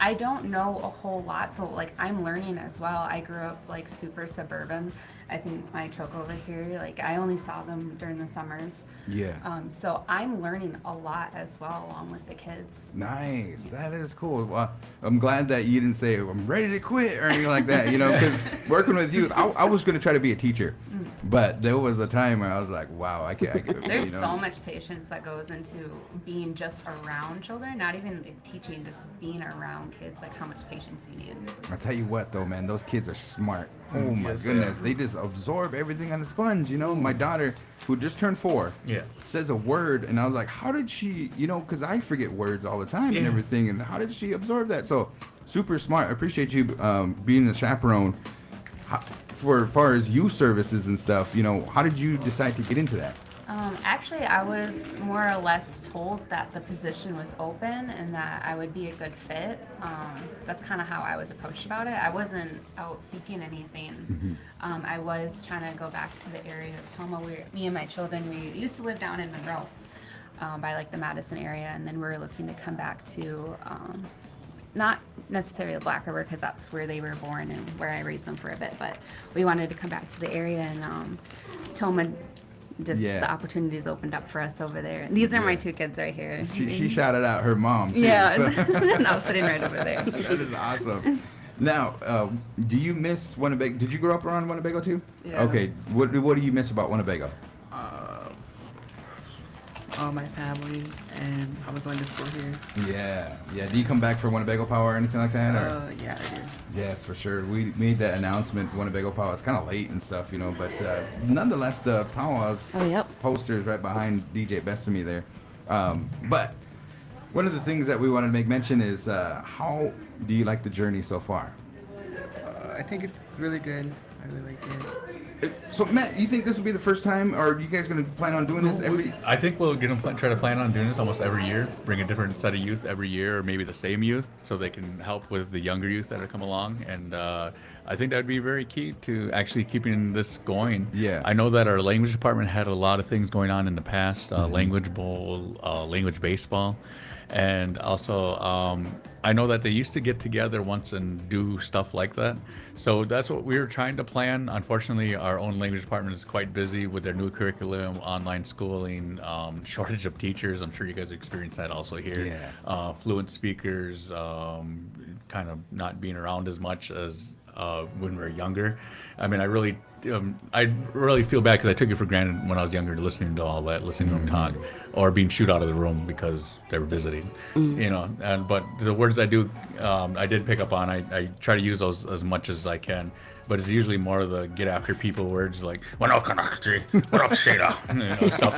Speaker 3: I don't know a whole lot, so like I'm learning as well. I grew up like super suburban. I think my truck over here, like I only saw them during the summers.
Speaker 2: Yeah.
Speaker 3: So I'm learning a lot as well along with the kids.
Speaker 2: Nice. That is cool. Well, I'm glad that you didn't say I'm ready to quit or anything like that, you know, because working with youth, I was going to try to be a teacher, but there was a time where I was like, wow, I can't.
Speaker 3: There's so much patience that goes into being just around children, not even teaching, just being around kids, like how much patience you need.
Speaker 2: I'll tell you what though, man, those kids are smart. Oh my goodness. They just absorb everything on a sponge, you know. My daughter, who just turned 4, says a word, and I was like, how did she, you know, because I forget words all the time and everything, and how did she absorb that? So super smart. I appreciate you being a chaperone. For as far as youth services and stuff, you know, how did you decide to get into that?
Speaker 3: Actually, I was more or less told that the position was open and that I would be a good fit. That's kind of how I was approached about it. I wasn't out seeking anything. I was trying to go back to the area of Toma. Me and my children, we used to live down in Monroe by like the Madison area, and then we were looking to come back to not necessarily Black River because that's where they were born and where I raised them for a bit, but we wanted to come back to the area, and Toma, just the opportunities opened up for us over there. And these are my 2 kids right here.
Speaker 2: She shouted out her mom too.
Speaker 3: Yeah,
Speaker 2: so.
Speaker 3: and I was sitting right over there.
Speaker 2: That is awesome. Now, do you miss Winnebago? Did you grow up around Winnebago too?
Speaker 15: Yeah.
Speaker 2: Okay. What do you miss about Winnebago?
Speaker 15: All my family, and I was going to school here.
Speaker 2: Yeah. Do you come back for Winnebago Power or anything like that?
Speaker 15: Yeah, I do.
Speaker 2: Yes, for sure. We made that announcement, Winnebago Power. It's kind of late and stuff, you know, but nonetheless, the powwows posters right behind DJ Bethani there. But one of the things that we wanted to make mention is how do you like the journey so far?
Speaker 15: I think it's really good. I really like it.
Speaker 2: So Matt, you think this will be the first time, or are you guys going to plan on doing this every?
Speaker 4: I think we're going to try to plan on doing this almost every year. Bring a different set of youth every year, or maybe the same youth, so they can help with the younger youth that are come along. And I think that would be very key to actually keeping this going.
Speaker 2: Yeah.
Speaker 4: I know that our language department had a lot of things going on in the past, language bowl, language baseball. And also, I know that they used to get together once and do stuff like that. So that's what we were trying to plan. Unfortunately, our own language department is quite busy with their new curriculum, online schooling, shortage of teachers. I'm sure you guys experienced that also here. Fluent speakers, kind of not being around as much as when we were younger. I mean, I really feel bad because I took it for granted when I was younger, listening to all that, listening to them talk, or being shooed out of the room because they were visiting, you know. But the words I did pick up on, I try to use those as much as I can. But it's usually more of the get after people words like you know, stuff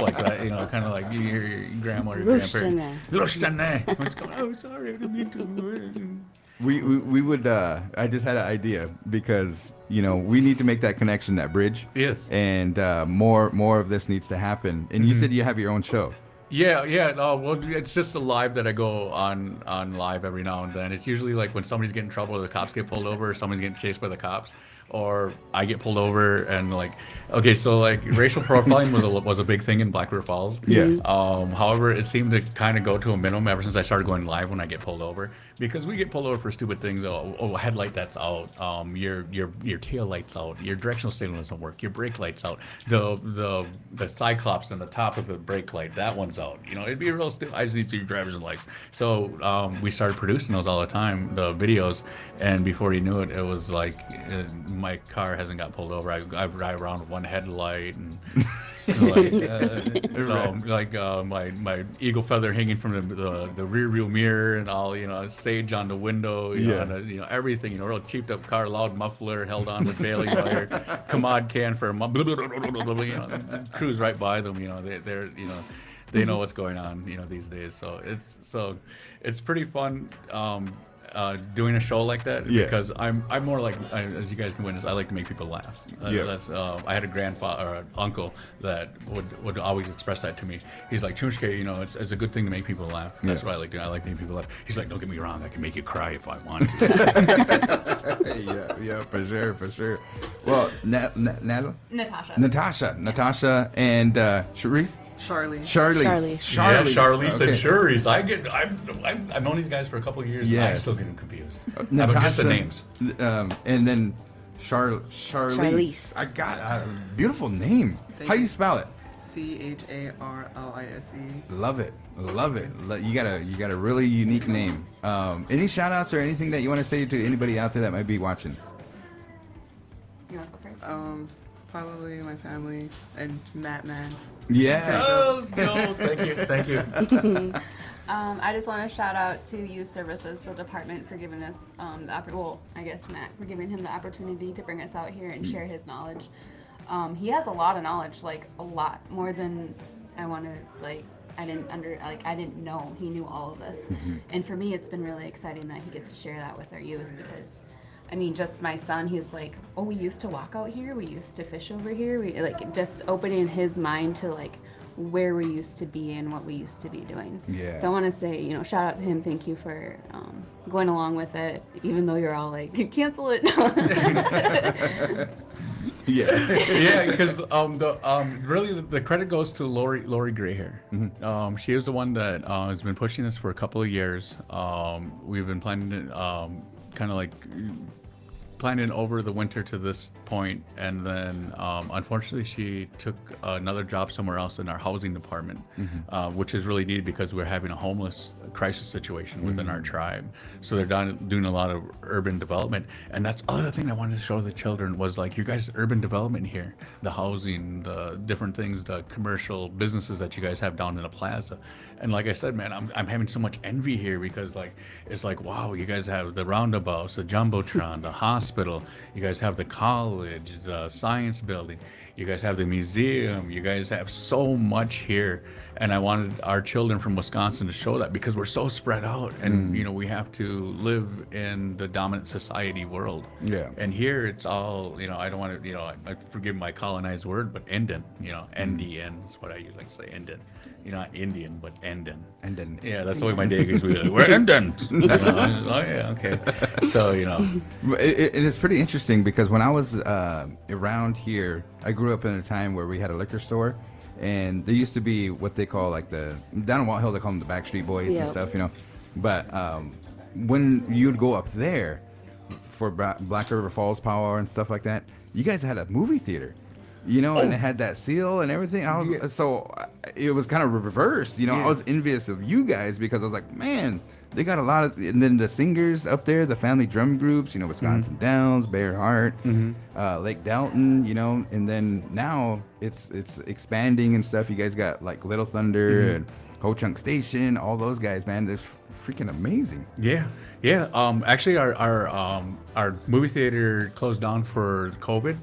Speaker 4: like that. You know, kind of like your grandma or your grandparent. What's going on? Oh, sorry, I didn't mean to.
Speaker 2: We would. I just had an idea because you know we need to make that connection, that bridge.
Speaker 4: Yes.
Speaker 2: And more of this needs to happen. And you said you have your own show.
Speaker 4: Yeah. Well, it's just a live that I go on live every now and then. It's usually like when somebody's getting in trouble, or the cops get pulled over, or somebody's getting chased by the cops, or I get pulled over and like, okay, so like racial profiling was a big thing in Black River Falls.
Speaker 2: Yeah.
Speaker 4: However, it seemed to kind of go to a minimum ever since I started going live when I get pulled over, because we get pulled over for stupid things. Oh, headlight that's out. Your tail light's out. Your directional signal doesn't work. Your brake light's out. The cyclops on the top of the brake light, that one's out. You know, it'd be real stupid. I just need to see your driver's license. So we started producing those all the time, the videos, and before you knew it, it was like my car hasn't got pulled over. I drive around with one headlight and my eagle feather hanging from the rear view mirror and all, you know, sage on the window, you know, and, you know, everything, you know, real cheaped up car, loud muffler held on with baling wire, commod can for a you know, cruise right by them, you know, they're you know, they know what's going on, you know, these days. So it's pretty fun. Doing a show like that because I'm more like, as you guys can witness, I like to make people laugh. That's I had a grandfather or an uncle that would always express that to me. He's like, Chunshke, you know, it's a good thing to make people laugh. That's what I like doing. I like making people laugh. He's like, don't get me wrong, I can make you cry if I want
Speaker 2: to. yeah, for sure. Well, Natasha, and Charlize.
Speaker 4: Charlize and Shuri's. I've known these guys for a couple of years.
Speaker 2: Yes.
Speaker 4: And I still get them confused.
Speaker 2: Natasha,
Speaker 4: just the names.
Speaker 2: And then Charlize. I got a beautiful name. How do you spell it?
Speaker 15: Charlise.
Speaker 2: Love it. You got a really unique name. Any shout outs or anything that you want to say to anybody out there that might be watching?
Speaker 3: You want to go first?
Speaker 15: Probably my family and Matt Man.
Speaker 2: Yeah.
Speaker 4: Oh, no, thank you.
Speaker 3: I just want to shout out to Youth Services, the department, for giving us Matt, for giving him the opportunity to bring us out here and share his knowledge. He has a lot of knowledge, like a lot more than I wanted. Like I didn't know he knew all of this. And for me, it's been really exciting that he gets to share that with our youth because. I mean, just my son, he's like, oh, we used to walk out here. We used to fish over here. We like just opening his mind to like where we used to be and what we used to be doing.
Speaker 2: Yeah.
Speaker 3: So I want to say, you know, shout out to him. Thank you for going along with it, even though you're all like, cancel it.
Speaker 4: Yeah, because really the credit goes to Lori Grayhair. She is the one that has been pushing this for a couple of years. We've been planning to kind of like planning over the winter to this point, and then unfortunately she took another job somewhere else in our housing department, which is really needed because we're having a homeless crisis situation within our tribe. So they're doing a lot of urban development, and that's the other thing I wanted to show the children was like, you guys, urban development here, the housing, the different things, the commercial businesses that you guys have down in the plaza. And like I said, man, I'm having so much envy here because like it's like, wow, you guys have the roundabouts, the jumbotron, the hospital, you guys have the college, the science building, you guys have the museum, you guys have so much here. And I wanted our children from Wisconsin to show that because we're so spread out, and you know, we have to live in the dominant society world.
Speaker 2: Yeah.
Speaker 4: And here it's all, you know, I don't want to, you know, I forgive my colonized word, but Indian, you know, NDN is what I usually say, Indian. You know, not Indian, but Indian.
Speaker 2: Indian.
Speaker 4: Yeah, that's the way my daggers were. We're Indians. You know, oh yeah, okay. So you know,
Speaker 2: it is pretty interesting because when I was around here, I grew up in a time where we had a liquor store. And there used to be what they call like down in Walt Hill, they call them the Backstreet Boys and stuff, you know. But when you'd go up there for Black River Falls Power and stuff like that, you guys had a movie theater, you know, and it had that seal and everything. So it was kind of reversed, you know. I was envious of you guys because I was like, man, They got a lot of, and then the singers up there, the family drum groups, you know, Wisconsin Dells, Bear Heart, Lake Dalton, you know, and then now it's expanding and stuff. You guys got like Little Thunder and Ho Chunk Station, all those guys, man. They're freaking amazing.
Speaker 4: Yeah. Actually, our movie theater closed down for COVID.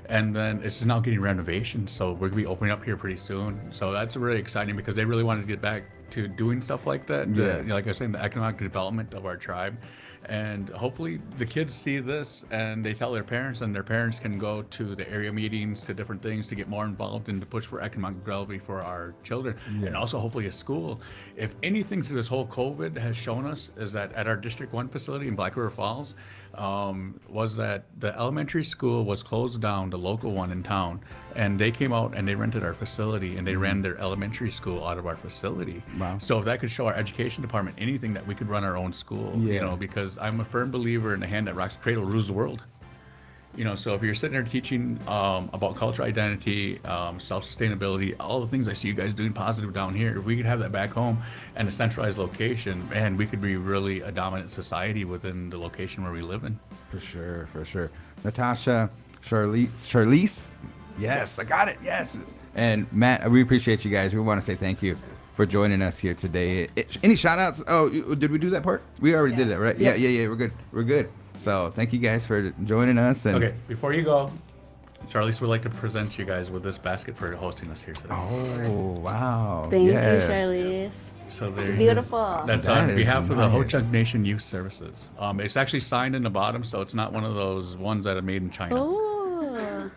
Speaker 4: And then it's now getting renovations, so we're gonna be opening up here pretty soon. So that's really exciting because they really wanted to get back to doing stuff like that. You know, like I was saying, the economic development of our tribe. And hopefully the kids see this and they tell their parents, and their parents can go to the area meetings, to different things to get more involved and to push for economic development for our children. And also hopefully a school. If anything through this whole COVID has shown us is that at our District 1 facility in Black River Falls, was that the elementary school was closed down, the local one in town, and they came out and they rented our facility and they ran their elementary school out of our facility.
Speaker 2: Wow.
Speaker 4: So if that could show our education department anything, that we could run our own school, you know, because I'm a firm believer in the hand that rocks the cradle rules the world. You know, so if you're sitting there teaching about cultural identity, self-sustainability, all the things I see you guys doing positive down here, if we could have that back home and a centralized location, man, we could be really a dominant society within the location where we live in.
Speaker 2: For sure. Natasha, Charlize, yes, I got it, yes. And Matt, we appreciate you guys. We want to say thank you for joining us here today. Any shout outs? Oh, did we do that part? We already did that, right? Yeah, we're good. So thank you guys for joining us. And
Speaker 4: okay, before you go, Charlize would like to present you guys with this basket for hosting us here today.
Speaker 2: Oh, wow.
Speaker 10: Thank you, Charlize.
Speaker 4: So there
Speaker 10: beautiful.
Speaker 4: That's on behalf of the Ho Chunk Nation Youth Services. It's actually signed in the bottom, so it's not one of those ones that are made in China.
Speaker 10: Oh.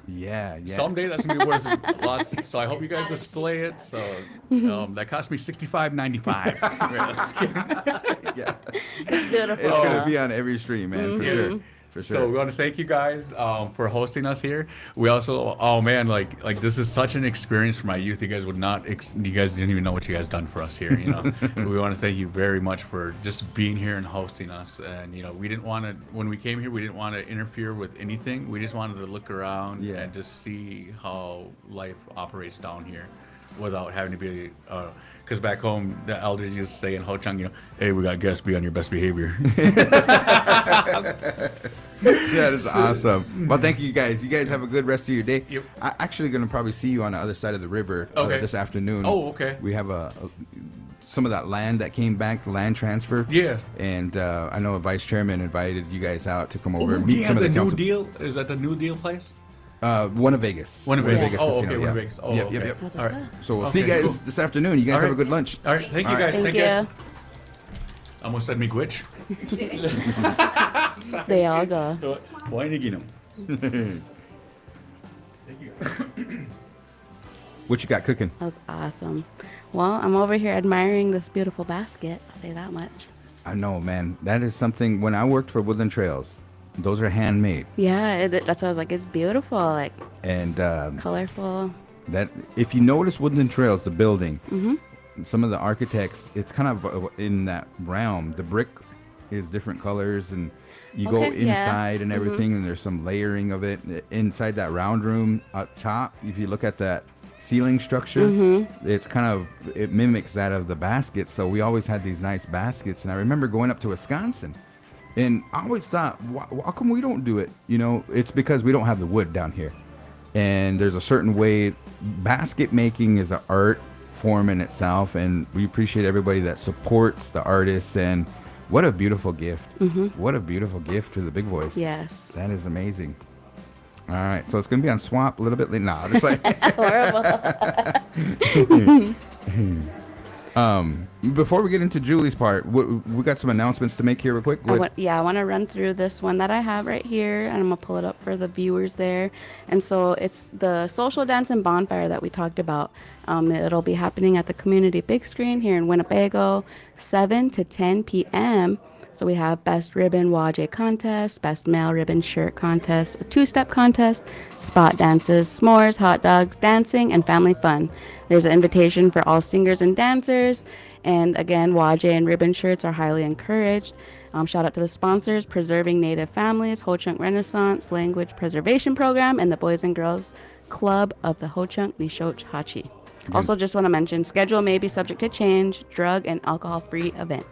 Speaker 2: Yeah.
Speaker 4: Someday that's gonna be worth lots. So I hope you guys display it. So that cost me $65.95.
Speaker 2: Yeah.
Speaker 10: It's beautiful.
Speaker 2: It's gonna be on every stream, man, for sure. For sure.
Speaker 4: So we want to thank you guys for hosting us here. We also, oh man, like this is such an experience for my youth. You guys would not, you guys didn't even know what you guys done for us here. You know, we want to thank you very much for just being here and hosting us. And you know, we didn't want to, when we came here, we didn't want to interfere with anything. We just wanted to look around and just see how life operates down here, without having to be, because back home the elders used to say in Ho Chunk, you know, hey, we got guests, be on your best behavior.
Speaker 2: That is awesome. Well, thank you guys. You guys have a good rest of your day.
Speaker 4: Yep.
Speaker 2: I'm actually going to probably see you on the other side of the river this afternoon.
Speaker 4: Oh, okay.
Speaker 2: We have some of that land that came back, the land transfer.
Speaker 4: Yeah.
Speaker 2: And I know a vice chairman invited you guys out to come over and meet some of the
Speaker 4: new
Speaker 2: council.
Speaker 4: deal. Is that the new deal place?
Speaker 2: One of Vegas.
Speaker 4: Winnebago. Oh,
Speaker 2: Casino,
Speaker 4: okay, Winnebago. Oh,
Speaker 2: yep,
Speaker 4: okay.
Speaker 2: Yep.
Speaker 4: All right.
Speaker 2: So we'll see you guys this afternoon. You guys have a good lunch.
Speaker 4: All right. Thank you guys.
Speaker 10: Thank you.
Speaker 4: Almost said me gwitch.
Speaker 10: They all go.
Speaker 4: Why did you know?
Speaker 2: What you got cooking?
Speaker 10: That was awesome. Well, I'm over here admiring this beautiful basket. I'll say that much.
Speaker 2: I know, man. That is something. When I worked for Woodland Trails, those are handmade.
Speaker 10: Yeah, that's why I was like, it's beautiful, like,
Speaker 2: and
Speaker 10: colorful.
Speaker 2: That if you notice Woodland Trails, the building, some of the architects, it's kind of in that realm. The brick is different colors, and you go inside and everything, and there's some layering of it inside that round room up top. If you look at that ceiling structure, it's kind of, it mimics that of the baskets. So we always had these nice baskets, and I remember going up to Wisconsin, and I always thought, how come we don't do it? You know, it's because we don't have the wood down here, and there's a certain way. Basket making is an art form in itself, and we appreciate everybody that supports the artists. And what a beautiful gift! What a beautiful gift to the big boys.
Speaker 10: Yes,
Speaker 2: that is amazing. All right, so it's gonna be on Swap a little bit later. Nah, just like
Speaker 10: horrible.
Speaker 2: Before we get into Julie's part, we got some announcements to make here real quick.
Speaker 10: I want to run through this one that I have right here, and I'm going to pull it up for the viewers there. And so it's the social dance and bonfire that we talked about. It'll be happening at the community big screen here in Winnebago, 7 to 10 p.m. So we have best ribbon wajay contest, best male ribbon shirt contest, a two-step contest, spot dances, s'mores, hot dogs, dancing, and family fun. There's an invitation for all singers and dancers. And again, wajay and ribbon shirts are highly encouraged. Shout out to the sponsors, Preserving Native Families, Ho Chunk Renaissance Language Preservation Program, and the Boys and Girls Club of the Ho Chunk Nishoch Hachi. Also, just want to mention, schedule may be subject to change. Drug and alcohol-free event.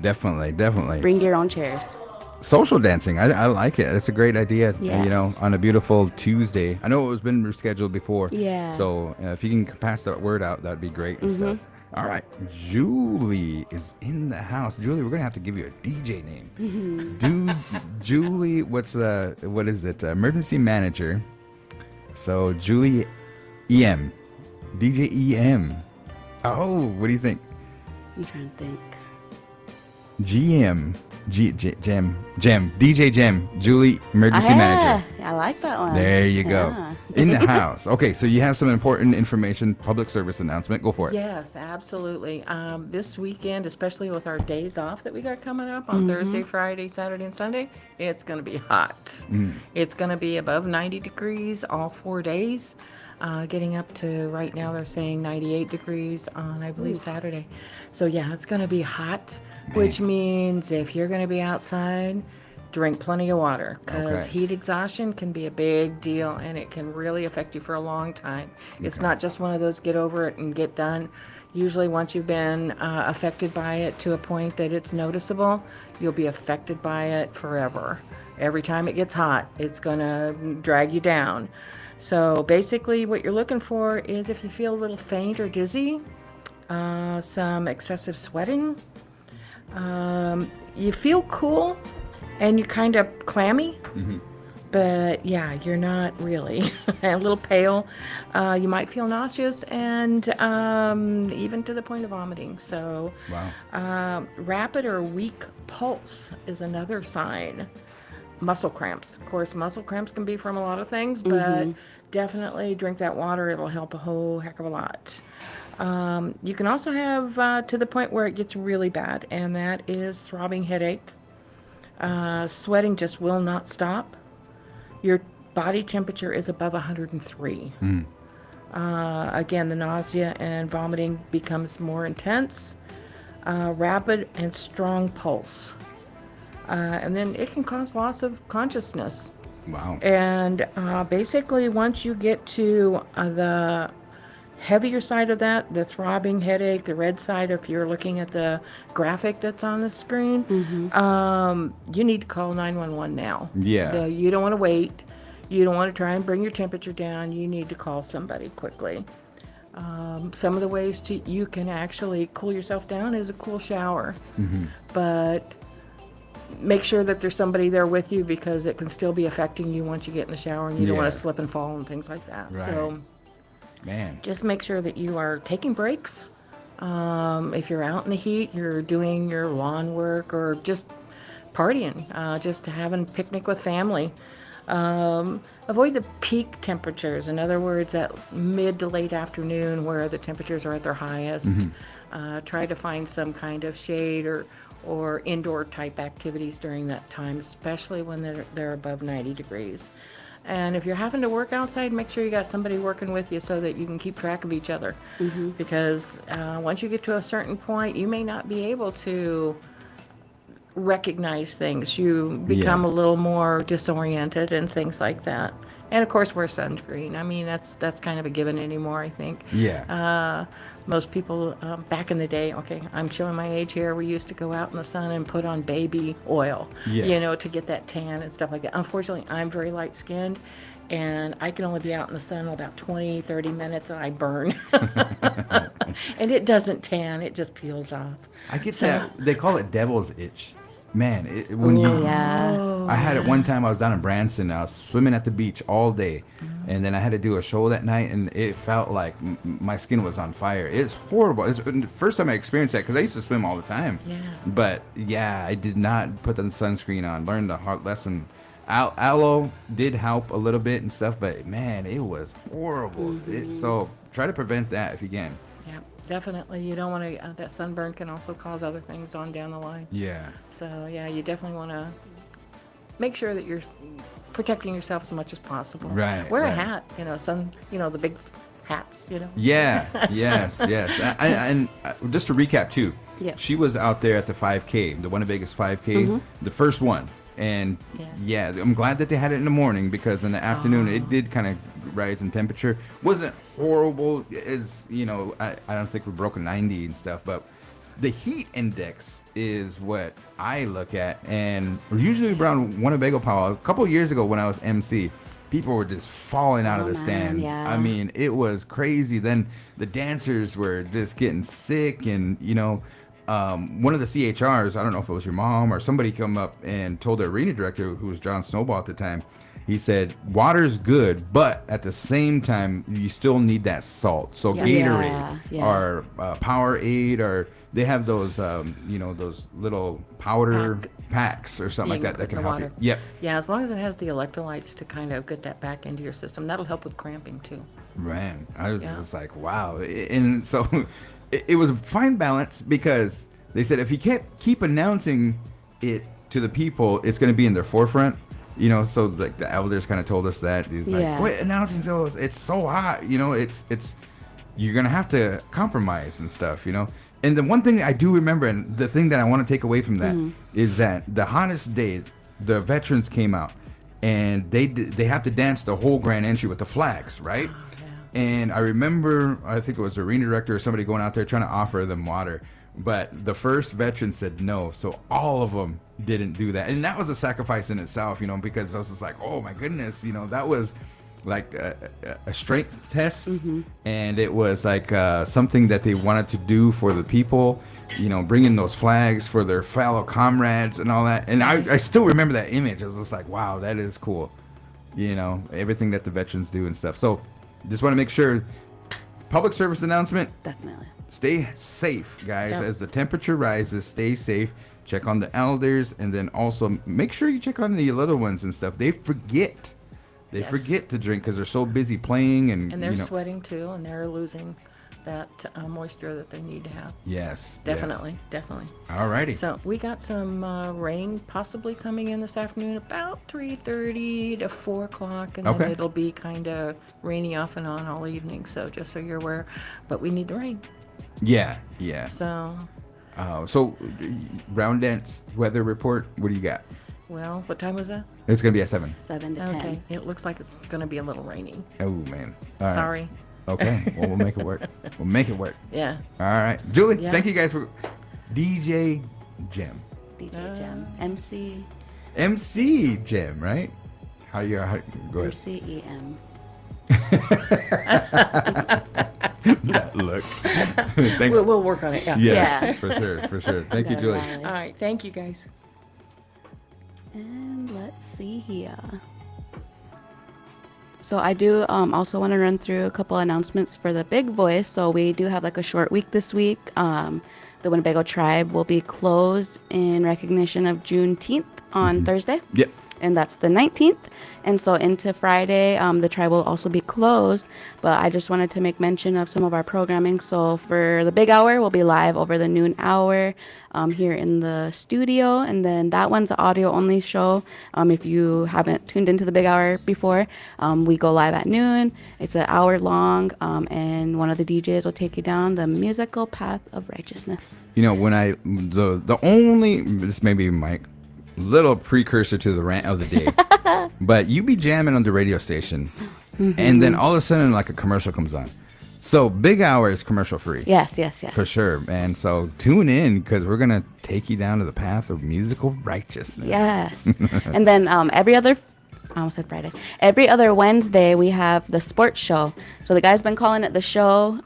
Speaker 2: Definitely.
Speaker 10: Bring your own chairs.
Speaker 2: Social dancing, I like it. It's a great idea.
Speaker 10: Yes.
Speaker 2: On a beautiful Tuesday. I know it was been rescheduled before.
Speaker 10: Yeah.
Speaker 2: So if you can pass that word out, that'd be great and stuff. All right, Julie is in the house. Julie, we're gonna have to give you a DJ name. Julie, what is it? Emergency manager. So Julie, EM, DJ EM. Oh, what do you think?
Speaker 10: I'm trying to think.
Speaker 2: GM, DJ Gem, Julie, emergency manager.
Speaker 10: I like that one.
Speaker 2: There you go.
Speaker 10: Yeah.
Speaker 2: In the house. Okay, so you have some important information, public service announcement. Go for it.
Speaker 16: Yes, absolutely. This weekend, especially with our days off that we got coming up on Thursday, Friday, Saturday, and Sunday, it's going to be hot. It's going to be above 90 degrees all 4 days. Getting up to, right now, they're saying 98 degrees on, I believe, Saturday. So, yeah, it's going to be hot, which means if you're going to be outside, drink plenty of water, because heat exhaustion can be a big deal, and it can really affect you for a long time. It's not just one of those get over it and get done. Usually once you've been affected by it to a point that it's noticeable, you'll be affected by it forever. Every time it gets hot, it's going to drag you down. So basically what you're looking for is if you feel a little faint or dizzy, some excessive sweating, you feel cool and you're kind of clammy, but yeah, you're not really. A little pale. You might feel nauseous and even to the point of vomiting. So rapid or weak pulse is another sign. Muscle cramps. Of course, muscle cramps can be from a lot of things, but definitely drink that water. It'll help a whole heck of a lot. You can also have to the point where it gets really bad, and that is throbbing headache. Sweating just will not stop. Your body temperature is above 103. Again, the nausea and vomiting becomes more intense. Rapid and strong pulse. And then it can cause loss of consciousness.
Speaker 2: Wow.
Speaker 16: And basically, once you get to the heavier side of that, the throbbing headache, the red side, if you're looking at the graphic that's on the screen, you need to call 911 now.
Speaker 2: Yeah.
Speaker 16: You don't want to wait. You don't want to try and bring your temperature down. You need to call somebody quickly. Some of the ways you can actually cool yourself down is a cool shower. But make sure that there's somebody there with you, because it can still be affecting you once you get in the shower, and you don't want to slip and fall and things like that.
Speaker 2: Right.
Speaker 16: So just make sure that you are taking breaks. If you're out in the heat, you're doing your lawn work or just partying, just having a picnic with family. Avoid the peak temperatures. In other words, at mid to late afternoon where the temperatures are at their highest. Try to find some kind of shade or indoor type activities during that time, especially when they're above 90 degrees. And if you're having to work outside, make sure you got somebody working with you so that you can keep track of each other. Because once you get to a certain point, you may not be able to recognize things. You become a little more disoriented and things like that. And of course, wear sunscreen. I mean, that's kind of a given anymore, I think. Most people back in the day, I'm showing my age here, we used to go out in the sun and put on baby oil, to get that tan and stuff like that. Unfortunately, I'm very light skinned, and I can only be out in the sun about 20, 30 minutes and I burn. And it doesn't tan, it just peels off.
Speaker 2: I get that. They call it devil's itch. Man, I had it one time. I was down in Branson. I was swimming at the beach all day, and then I had to do a show that night, and it felt like my skin was on fire. It's horrible. It's the first time I experienced that, because I used to swim all the time. But I did not put the sunscreen on. Learned the hard lesson. Aloe did help a little bit and stuff, but man, it was horrible. So try to prevent that if you can.
Speaker 16: Definitely. You don't want to, that sunburn can also cause other things on down the line. So, you definitely want to make sure that you're protecting yourself as much as possible. Wear a hat, the big hats,
Speaker 2: Yes. And just to recap, too, she was out there at the 5K, the Winnebago's 5K, the first one. And yeah, I'm glad that they had it in the morning, because in the afternoon it did kind of rise in temperature. Wasn't horrible, as you know, I don't think we broke a 90 and stuff, but the heat index is what I look at. And usually around Winnebago Power, a couple of years ago when I was MC, people were just falling out of the stands.
Speaker 10: yeah.
Speaker 2: I mean, it was crazy. Then the dancers were just getting sick, and you know, one of the CHRs, I don't know if it was your mom or somebody, come up and told the arena director, who was John Snowball at the time, he said, water's good, but at the same time, you still need that salt. So Gatorade or Powerade, or they have those, you know, those little powder packs or something like that that can help you. Yep.
Speaker 16: Yeah, as long as it has the electrolytes to kind of get that back into your system, that'll help with cramping too.
Speaker 2: Man, I was just like, wow. And so it was a fine balance, because they said if you keep announcing it to the people, it's going to be in their forefront. You know, so like the elders kind of told us that. He's like, quit announcing those. It's so hot. You know, it's you're going to have to compromise and stuff, you know. And the one thing I do remember, and the thing that I want to take away from that, is that the hottest day, the veterans came out, and they have to dance the whole grand entry with the flags, right? And I remember, I think it was the arena director or somebody going out there trying to offer them water. But the first veteran said no, so all of them didn't do that. And that was a sacrifice in itself, you know, because I was just like, oh my goodness, you know, that was like a strength test. And it was like something that they wanted to do for the people, you know, bringing those flags for their fellow comrades and all that. And I still remember that image. I was just like, wow, that is cool. You know, everything that the veterans do and stuff. So just want to make sure, public service announcement.
Speaker 10: Definitely.
Speaker 2: Stay safe, guys. As the temperature rises, stay safe. Check on the elders, and then also make sure you check on the little ones and stuff. They forget. They forget to drink because they're so busy playing, and
Speaker 16: they're
Speaker 2: you know,
Speaker 16: sweating too, and they're losing that moisture that they need to have.
Speaker 2: Yes.
Speaker 16: Definitely.
Speaker 2: Alrighty.
Speaker 16: So we got some rain possibly coming in this afternoon, about 3:30 to 4 o'clock, and then it'll be kind of rainy off and on all evening. So just so you're aware, but we need the rain.
Speaker 2: Yeah.
Speaker 16: So.
Speaker 2: So Round Dance weather report. What do you got?
Speaker 16: Well, what time was that?
Speaker 2: It's gonna be at 7.
Speaker 10: 7 to 10.
Speaker 16: Okay. It looks like it's gonna be a little rainy.
Speaker 2: Oh man. All right.
Speaker 16: Sorry.
Speaker 2: Okay. Well, we'll make it work.
Speaker 16: Yeah.
Speaker 2: All right, Julie. Thank you guys for DJ Jim.
Speaker 10: DJ Jim.
Speaker 2: MC Jim, right? How go ahead.
Speaker 10: MCEM.
Speaker 2: That look. Thanks.
Speaker 16: We'll work on it.
Speaker 2: Yeah. For sure. Thank you, Julie.
Speaker 16: All right. Thank you, guys.
Speaker 10: And let's see here. So I do also want to run through a couple announcements for the Big Voice. So we do have like a short week this week. The Winnebago Tribe will be closed in recognition of Juneteenth on Thursday.
Speaker 2: Yep.
Speaker 10: And that's the 19th. And so into Friday, the tribe will also be closed. But I just wanted to make mention of some of our programming. So for the big hour, we'll be live over the noon hour here in the studio. And then that one's an audio only show. If you haven't tuned into the big hour before, we go live at noon. It's an hour long. And one of the DJs will take you down the musical path of righteousness.
Speaker 2: You know, when the only, this may be Mike, little precursor to the rant of the day, but you be jamming on the radio station, and then all of a sudden like a commercial comes on. So big hour is commercial free.
Speaker 10: Yes.
Speaker 2: For sure, man. So tune in, because we're gonna take you down to the path of musical righteousness.
Speaker 10: Yes. And then I almost said Friday. Every other Wednesday, we have the sports show. So the guy's been calling it the show,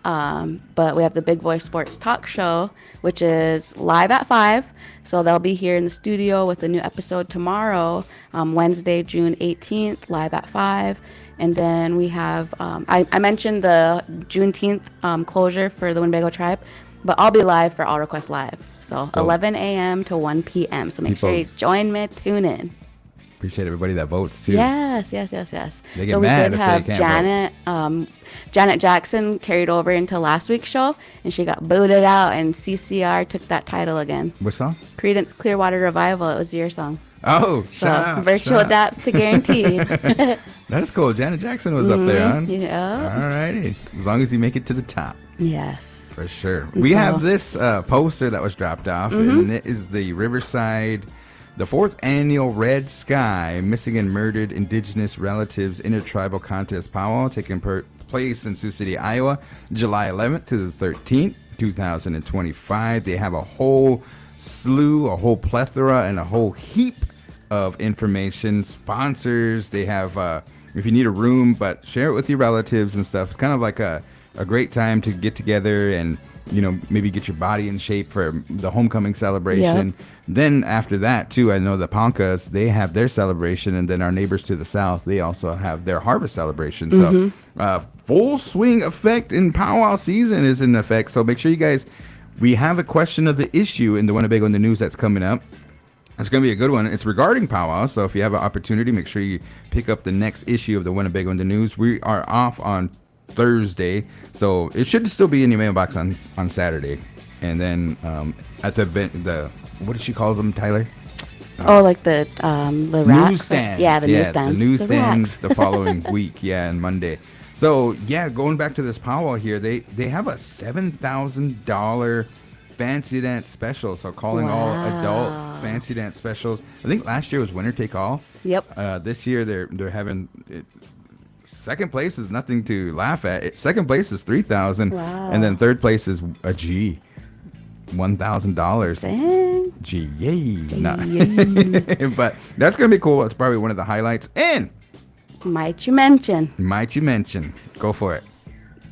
Speaker 10: but we have the Big Voice Sports Talk Show, which is live at 5. So they'll be here in the studio with a new episode tomorrow, Wednesday, June 18th, live at 5. And then we have, I mentioned the Juneteenth closure for the Winnebago Tribe, but I'll be live for All Request Live. So 11 a.m. to 1 p.m. So make sure you join me, tune in.
Speaker 2: Appreciate everybody that votes too.
Speaker 10: Yes.
Speaker 2: They get
Speaker 10: so we
Speaker 2: mad
Speaker 10: did
Speaker 2: if
Speaker 10: have
Speaker 2: they can't
Speaker 10: Janet. Janet Jackson carried over into last week's show, and she got booted out, and CCR took that title again.
Speaker 2: What song?
Speaker 10: Creedence Clearwater Revival. It was your song.
Speaker 2: Oh,
Speaker 10: so
Speaker 2: shout out.
Speaker 10: Virtual daps to guaranteed.
Speaker 2: That's cool. Janet Jackson was up there, huh?
Speaker 10: Yeah.
Speaker 2: All righty. As long as you make it to the top.
Speaker 10: Yes.
Speaker 2: For sure. We have this poster that was dropped off, and it is the Riverside The 4th annual Red Sky Missing and Murdered Indigenous Relatives Intertribal Contest Powwow taking place in Sioux City, Iowa, July 11th to the 13th, 2025. They have a whole slew, a whole plethora, and a whole heap of information, sponsors. They have, if you need a room, but share it with your relatives and stuff. It's kind of like a great time to get together and, you know, maybe get your body in shape for the homecoming celebration.
Speaker 10: Yep.
Speaker 2: Then after that, too, I know the Poncas, they have their celebration, and then our neighbors to the south, they also have their harvest celebration. So full swing effect in powwow season is in effect. So make sure you guys, we have a question of the issue in the Winnebago in the News that's coming up. It's going to be a good one. It's regarding powwow. So if you have an opportunity, make sure you pick up the next issue of the Winnebago in the News. We are off on Thursday, so it should still be in your mailbox on Saturday. And then at the event, what did she call them, Tyler?
Speaker 10: Like the racks.
Speaker 2: Newsstands.
Speaker 10: Yeah, the newsstands.
Speaker 2: The newsstands
Speaker 10: racks.
Speaker 2: the following week, and Monday. So yeah, going back to this powwow here, they have a $7,000 fancy dance special. So calling all adult fancy dance specials. I think last year was winner take all.
Speaker 10: Yep.
Speaker 2: This year they're having it. Second place is nothing to laugh at. Second place is $3,000, and then third place is a G, $1,000.
Speaker 10: Dang.
Speaker 2: G, yay! No. But that's gonna be cool. It's probably one of the highlights. And
Speaker 10: Might you mention?
Speaker 2: Go for it.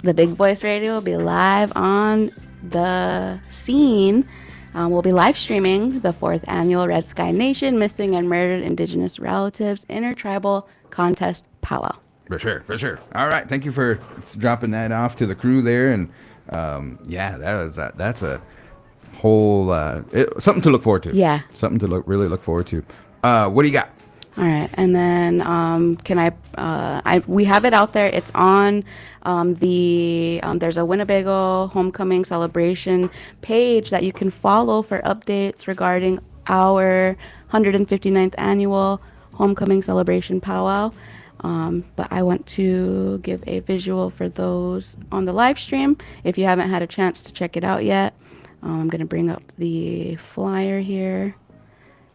Speaker 10: The Big Voice Radio will be live on the scene. We'll be live streaming the 4th annual Red Sky Nation Missing and Murdered Indigenous Relatives Intertribal Contest Powwow.
Speaker 2: For sure. All right, thank you for dropping that off to the crew there, and that's a whole something to look forward to.
Speaker 10: Yeah,
Speaker 2: something to really look forward to. What do you got?
Speaker 10: All right, and then we have it out there. It's on there's a Winnebago Homecoming Celebration page that you can follow for updates regarding our 159th annual Homecoming Celebration Powwow. But I want to give a visual for those on the live stream. If you haven't had a chance to check it out yet, I'm going to bring up the flyer here.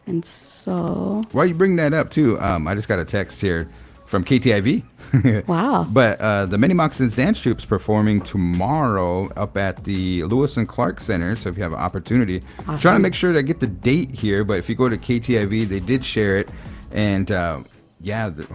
Speaker 10: And so...
Speaker 2: While you bring that up, too, I just got a text here from KTIV.
Speaker 10: Wow.
Speaker 2: But the Many Moccasins Dance Troupe's performing tomorrow up at the Lewis and Clark Center. So if you have an opportunity,
Speaker 10: awesome.
Speaker 2: Trying to make sure to get the date here. But if you go to KTIV, they did share it. And...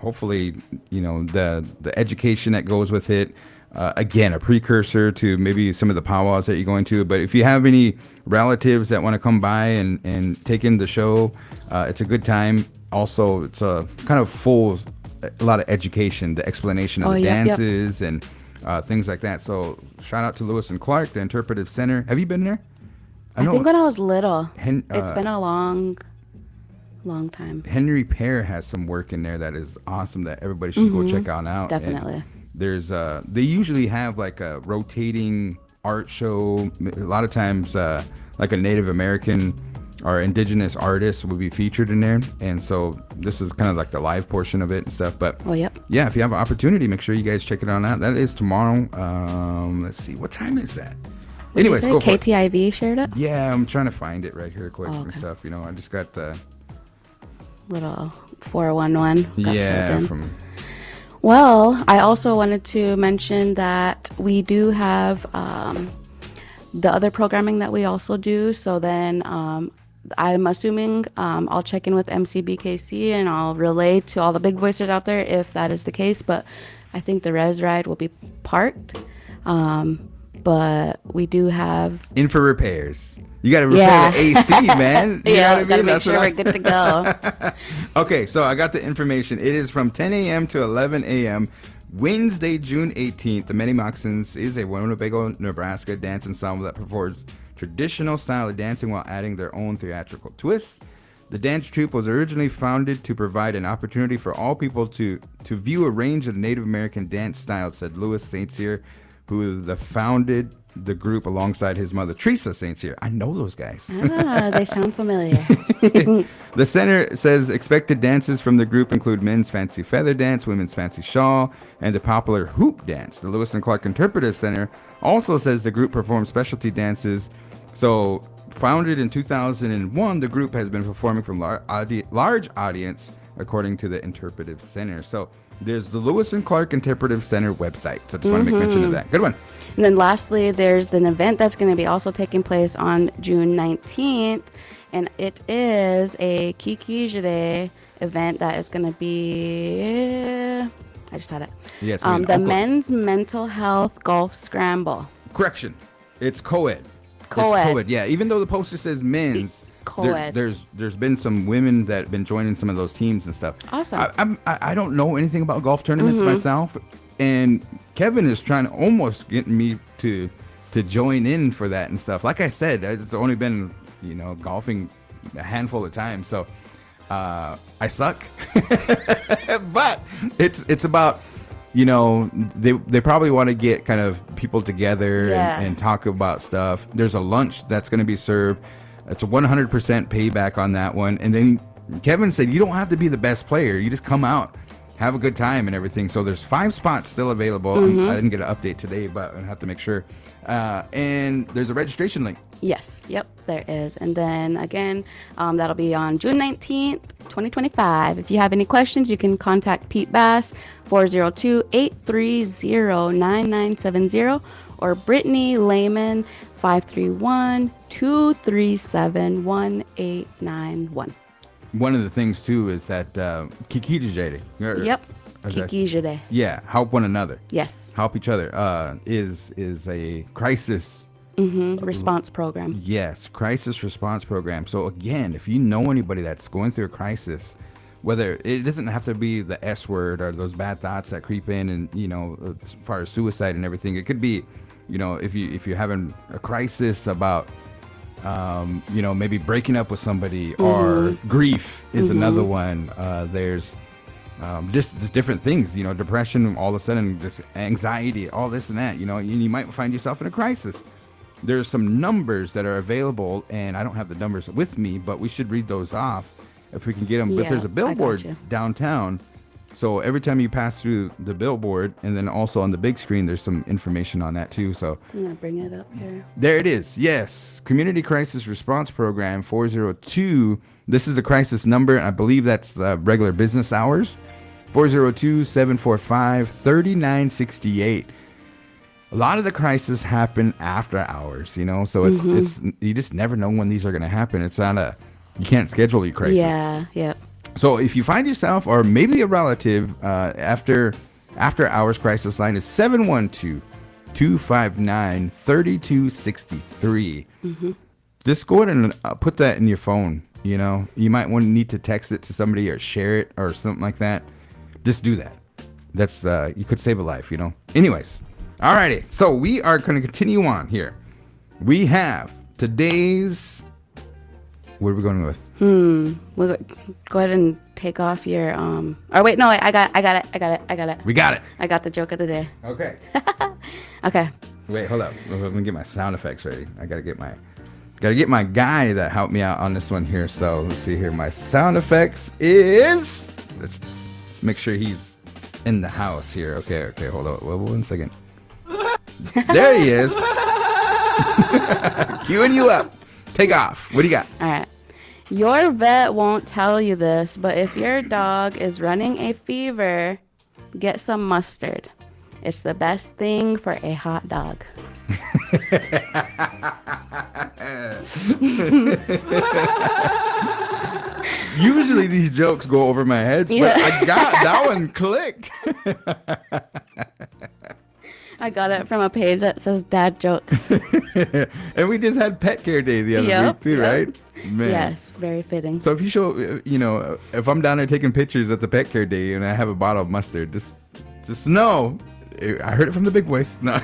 Speaker 2: hopefully, you know, the education that goes with it, again, a precursor to maybe some of the powwows that you're going to. But if you have any relatives that want to come by and take in the show, it's a good time. Also, it's a kind of a lot of education, the explanation of the dances and things like that. So shout out to Lewis and Clark, the Interpretive Center. Have you been there?
Speaker 10: I think when I was little. It's been a long time.
Speaker 2: Henry Pear has some work in there that is awesome that everybody should go check out.
Speaker 10: Definitely.
Speaker 2: And there's they usually have like a rotating art show. A lot of times like a Native American or indigenous artist will be featured in there, and so this is kind of like the live portion of it and stuff. But yeah, if you have an opportunity, make sure you guys check it out. That is tomorrow. Let's see, what time is that? Anyways, go for it.
Speaker 10: KTIV shared it.
Speaker 2: Yeah, I'm trying to find it right here quick and stuff. You know, I just got the
Speaker 10: little 411.
Speaker 2: Yeah,
Speaker 10: Well, I also wanted to mention that we do have the other programming that we also do. So then I'm assuming I'll check in with MCBKC and I'll relay to all the big voicers out there if that is the case. But I think the res ride will be parked. But we do have...
Speaker 2: In for repairs. You got to repair the AC, man. You know what I mean?
Speaker 10: Gotta make sure we're good to go.
Speaker 2: Okay, so I got the information. It is from 10 a.m. to 11 a.m. Wednesday, June 18th. The Many Moccasins is a Winnebago, Nebraska dance ensemble that performs traditional style of dancing while adding their own theatrical twists. The dance troupe was originally founded to provide an opportunity for all people to view a range of Native American dance styles, said Louis St. Cyr, who founded the group alongside his mother, Teresa St. Cyr. I know those guys.
Speaker 10: They sound familiar.
Speaker 2: The center says expected dances from the group include men's fancy feather dance, women's fancy shawl, and the popular hoop dance. The Lewis and Clark Interpretive Center also says the group performs specialty dances. So Founded in 2001, the group has been performing from large audience, according to the Interpretive Center. So there's the Lewis and Clark Interpretive Center website. So just want to make mention of that. Good one.
Speaker 10: And then lastly, there's an event that's going to be also taking place on June 19th. And it is a Kikijire event that is going to be... I just had it.
Speaker 2: Yeah, it's
Speaker 10: the Men's Mental Health Golf Scramble.
Speaker 2: Correction. It's co-ed.
Speaker 10: Co-ed.
Speaker 2: It's co-ed. Yeah, even though the poster says men's,
Speaker 10: co-ed.
Speaker 2: There's been some women that have been joining some of those teams and stuff.
Speaker 10: Awesome.
Speaker 2: I don't know anything about golf tournaments myself, and Kevin is trying to almost get me to join in for that and stuff. Like I said, it's only been golfing a handful of times, so I suck. But it's about they probably want to get kind of people together and talk about stuff. There's a lunch that's going to be served. It's a 100% payback on that one. And then Kevin said you don't have to be the best player. You just come out, have a good time and everything. So there's 5 spots still available. I didn't get an update today, but I have to make sure. And there's a registration link.
Speaker 10: Yes. Yep, there is. And then again, that'll be on June 19th, 2025. If you have any questions, you can contact Pete Bass, 402-830-9970, or Brittany Lehman, 531-237-1891.
Speaker 2: One of the things too is that Kikijire.
Speaker 10: Yep. Kikijire.
Speaker 2: Yeah, help one another.
Speaker 10: Yes.
Speaker 2: Help each other. Is a crisis
Speaker 10: response program.
Speaker 2: Yes, crisis response program. So again, if you know anybody that's going through a crisis, whether it doesn't have to be the S word or those bad thoughts that creep in, and as far as suicide and everything, it could be, if you're having a crisis about, maybe breaking up with somebody, or grief is another one. There's just different things, depression, all of a sudden, just anxiety, all this and that, and you might find yourself in a crisis. There's some numbers that are available, and I don't have the numbers with me, but we should read those off if we can get them. But there's a billboard downtown, so every time you pass through the billboard, and then also on the big screen, there's some information on that too. So
Speaker 10: I'm gonna bring it up here.
Speaker 2: There it is. Yes, Community Crisis Response Program 402. This is the crisis number. I believe that's the regular business hours. 402-745-3968. A lot of the crises happen after hours, so it's you just never know when these are going to happen. It's not you can't schedule your crisis.
Speaker 10: Yeah, yep.
Speaker 2: So if you find yourself, or maybe a relative, after hours crisis line is 712-259-3263. Just go ahead and put that in your phone. You might need to text it to somebody or share it or something like that. Just do that. That's you could save a life. Anyways. Alrighty, so we are going to continue on here. We have today's... What are we going with?
Speaker 10: We'll go ahead and take off your... Or wait, no, I got it.
Speaker 2: We got it.
Speaker 10: I got the joke of the day.
Speaker 2: Okay.
Speaker 10: Okay.
Speaker 2: Wait, hold up. Let me get my sound effects ready. I got to get my guy that helped me out on this one here. So let's see here. My sound effects is... Let's make sure he's in the house here. Okay, hold on. Well, 1 second. There he is. Queuing you up. Take off. What do you got?
Speaker 10: All right. Your vet won't tell you this, but if your dog is running a fever, get some mustard. It's the best thing for a hot dog.
Speaker 2: Usually these jokes go over my head, but I got that one clicked.
Speaker 10: I got it from a page that says dad jokes.
Speaker 2: And we just had pet care day the other week too, right? Man.
Speaker 10: Yes, very fitting.
Speaker 2: So if you show, if I'm down there taking pictures at the pet care day and I have a bottle of mustard, just know, I heard it from the big voice. No.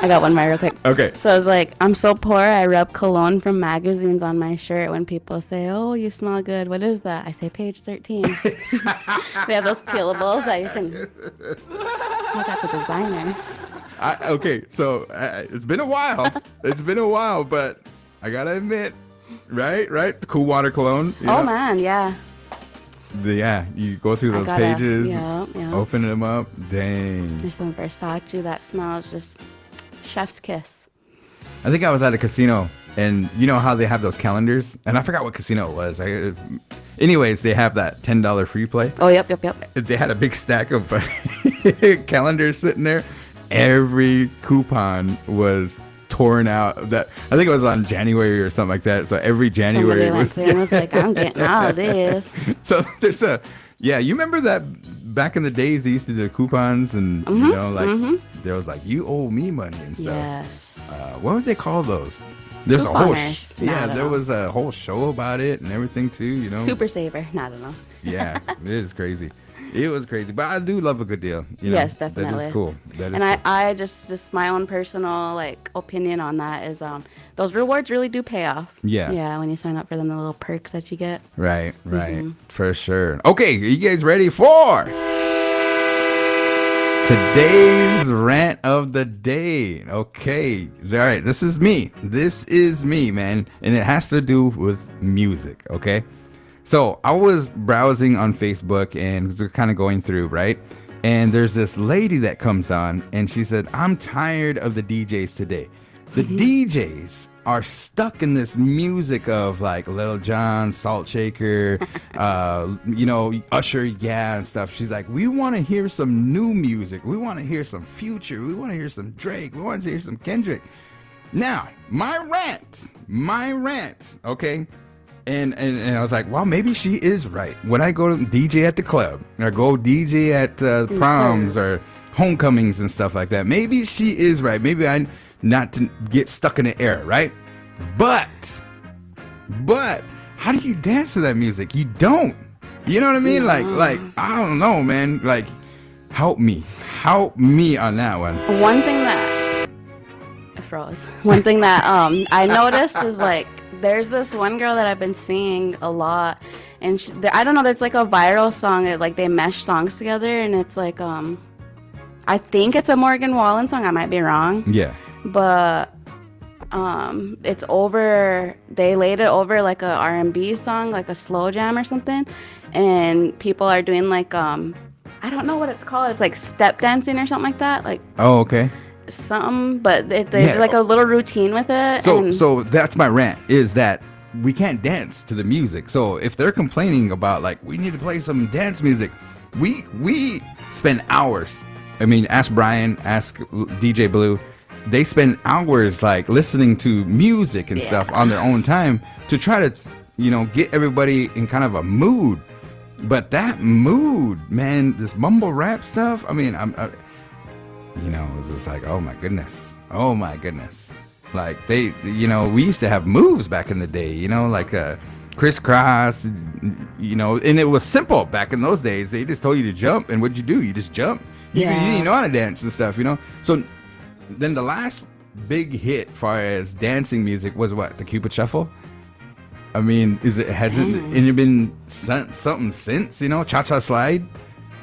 Speaker 10: I got one more real quick.
Speaker 2: Okay.
Speaker 10: So I was like, I'm so poor, I rub cologne from magazines on my shirt when people say, oh, you smell good. What is that? I say page 13. We have those peelables that you can... I got the designer.
Speaker 2: Okay, so it's been a while. But I got to admit, right? The Cool Water Cologne.
Speaker 10: Man, yeah.
Speaker 2: You go through those pages, open them up. Dang.
Speaker 10: There's some Versace that smells just chef's kiss.
Speaker 2: I think I was at a casino, and you know how they have those calendars, and I forgot what casino it was. Anyways, they have that $10 free play.
Speaker 10: Oh, yep.
Speaker 2: They had a big stack of calendars sitting there. Every coupon was torn out. That I think it was on January or something like that. So every January
Speaker 10: was like, I'm getting out of this.
Speaker 2: So there's you remember that back in the days they used to do coupons and there was like, you owe me money and stuff.
Speaker 10: Yes.
Speaker 2: What would they call those? There's a whole there was a whole show about it and everything too, you know.
Speaker 10: Super Saver. I don't know.
Speaker 2: Yeah, it is crazy. It was crazy, but I do love a good deal.
Speaker 10: Yes, definitely.
Speaker 2: That is cool.
Speaker 10: I just my own personal like opinion on that is those rewards really do pay off.
Speaker 2: Yeah.
Speaker 10: Yeah, when you sign up for them, the little perks that you get.
Speaker 2: Right, for sure. Okay, are you guys ready for today's rant of the day? Okay, all right. This is me. This is me, man, and it has to do with music. Okay. So I was browsing on Facebook and kind of going through, right? And there's this lady that comes on and she said, I'm tired of the DJs today. The DJs are stuck in this music of like Lil Jon, Salt Shaker, Usher, and stuff. She's like, we want to hear some new music. We want to hear some Future. We want to hear some Drake. We want to hear some Kendrick. Now, my rant, okay? And I was like, well, maybe she is right. When I go to DJ at the club, or go DJ at proms or homecomings and stuff like that, maybe she is right. Maybe I not to get stuck in the era, right? But how do you dance to that music? You don't. You know what I mean? Like I don't know, man. Like, help me on that one.
Speaker 10: One thing that I noticed is like, there's this one girl that I've been seeing a lot, and I don't know, there's like a viral song that like they mesh songs together, and it's like I think it's a Morgan Wallen song. I might be wrong. Yeah. But it's over. They laid it over like a R&B song, like a slow jam or something, and people are doing like I don't know what it's called. It's like step dancing or something like that. Like.
Speaker 2: Oh, okay.
Speaker 10: Something, but there's like a little routine with it.
Speaker 2: So that's my rant, is that we can't dance to the music. So if they're complaining about like, we need to play some dance music, we spend hours. I mean, ask Brian, ask DJ Blue. They spend hours like listening to music and stuff on their own time to try to, get everybody in kind of a mood. But that mood, man, this mumble rap stuff, I mean, it was just like, oh my goodness. Like we used to have moves back in the day, like crisscross, and it was simple back in those days. They just told you to jump, and what'd you do? You just jump. You didn't know how to dance and stuff, So then the last big hit far as dancing music was what? The Cupid Shuffle? I mean, hasn't it been something since, Cha-Cha Slide?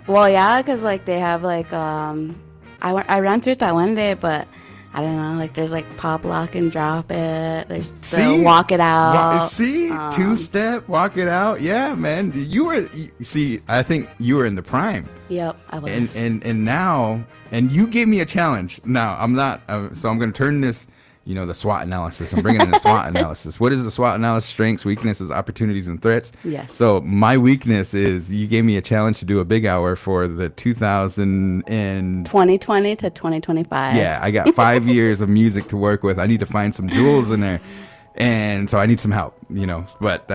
Speaker 10: Well, yeah, because like they have like I ran through it that one day, but I don't know. Like, there's like pop, lock, and drop it. There's the walk it out.
Speaker 2: Two-step, walk it out. Yeah, man. I think you were in the prime.
Speaker 10: Yep, I was.
Speaker 2: And now, and you gave me a challenge. Now I'm not. So I'm going to turn this. The SWOT analysis. I'm bringing in the SWOT analysis. What is the SWOT analysis? Strengths, weaknesses, opportunities, and threats.
Speaker 10: Yes.
Speaker 2: So my weakness is you gave me a challenge to do a big hour for the
Speaker 10: 2020 to 2025.
Speaker 2: Yeah, I got 5 years of music to work with. I need to find some jewels in there. And so I need some help, But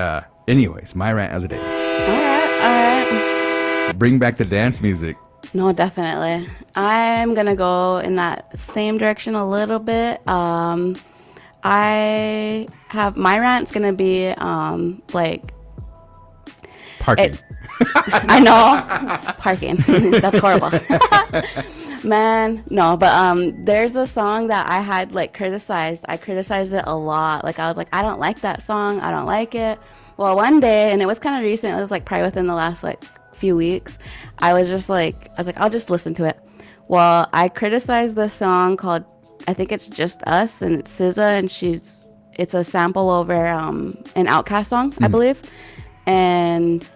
Speaker 2: anyways, my rant of the day.
Speaker 10: All right.
Speaker 2: Bring back the dance music.
Speaker 10: No, definitely. I'm going to go in that same direction a little bit. My rant's going to be like...
Speaker 2: Parking.
Speaker 10: I know. Parking. That's horrible. Man, no, but there's a song that I had like criticized. I criticized it a lot. Like I was like, I don't like that song. I don't like it. Well, one day, and it was kind of recent. It was like probably within the last like few weeks. I was like, I'll just listen to it. Well, I criticized this song called, I think it's Just Us, and it's SZA, and it's a sample over an Outkast song, I believe. And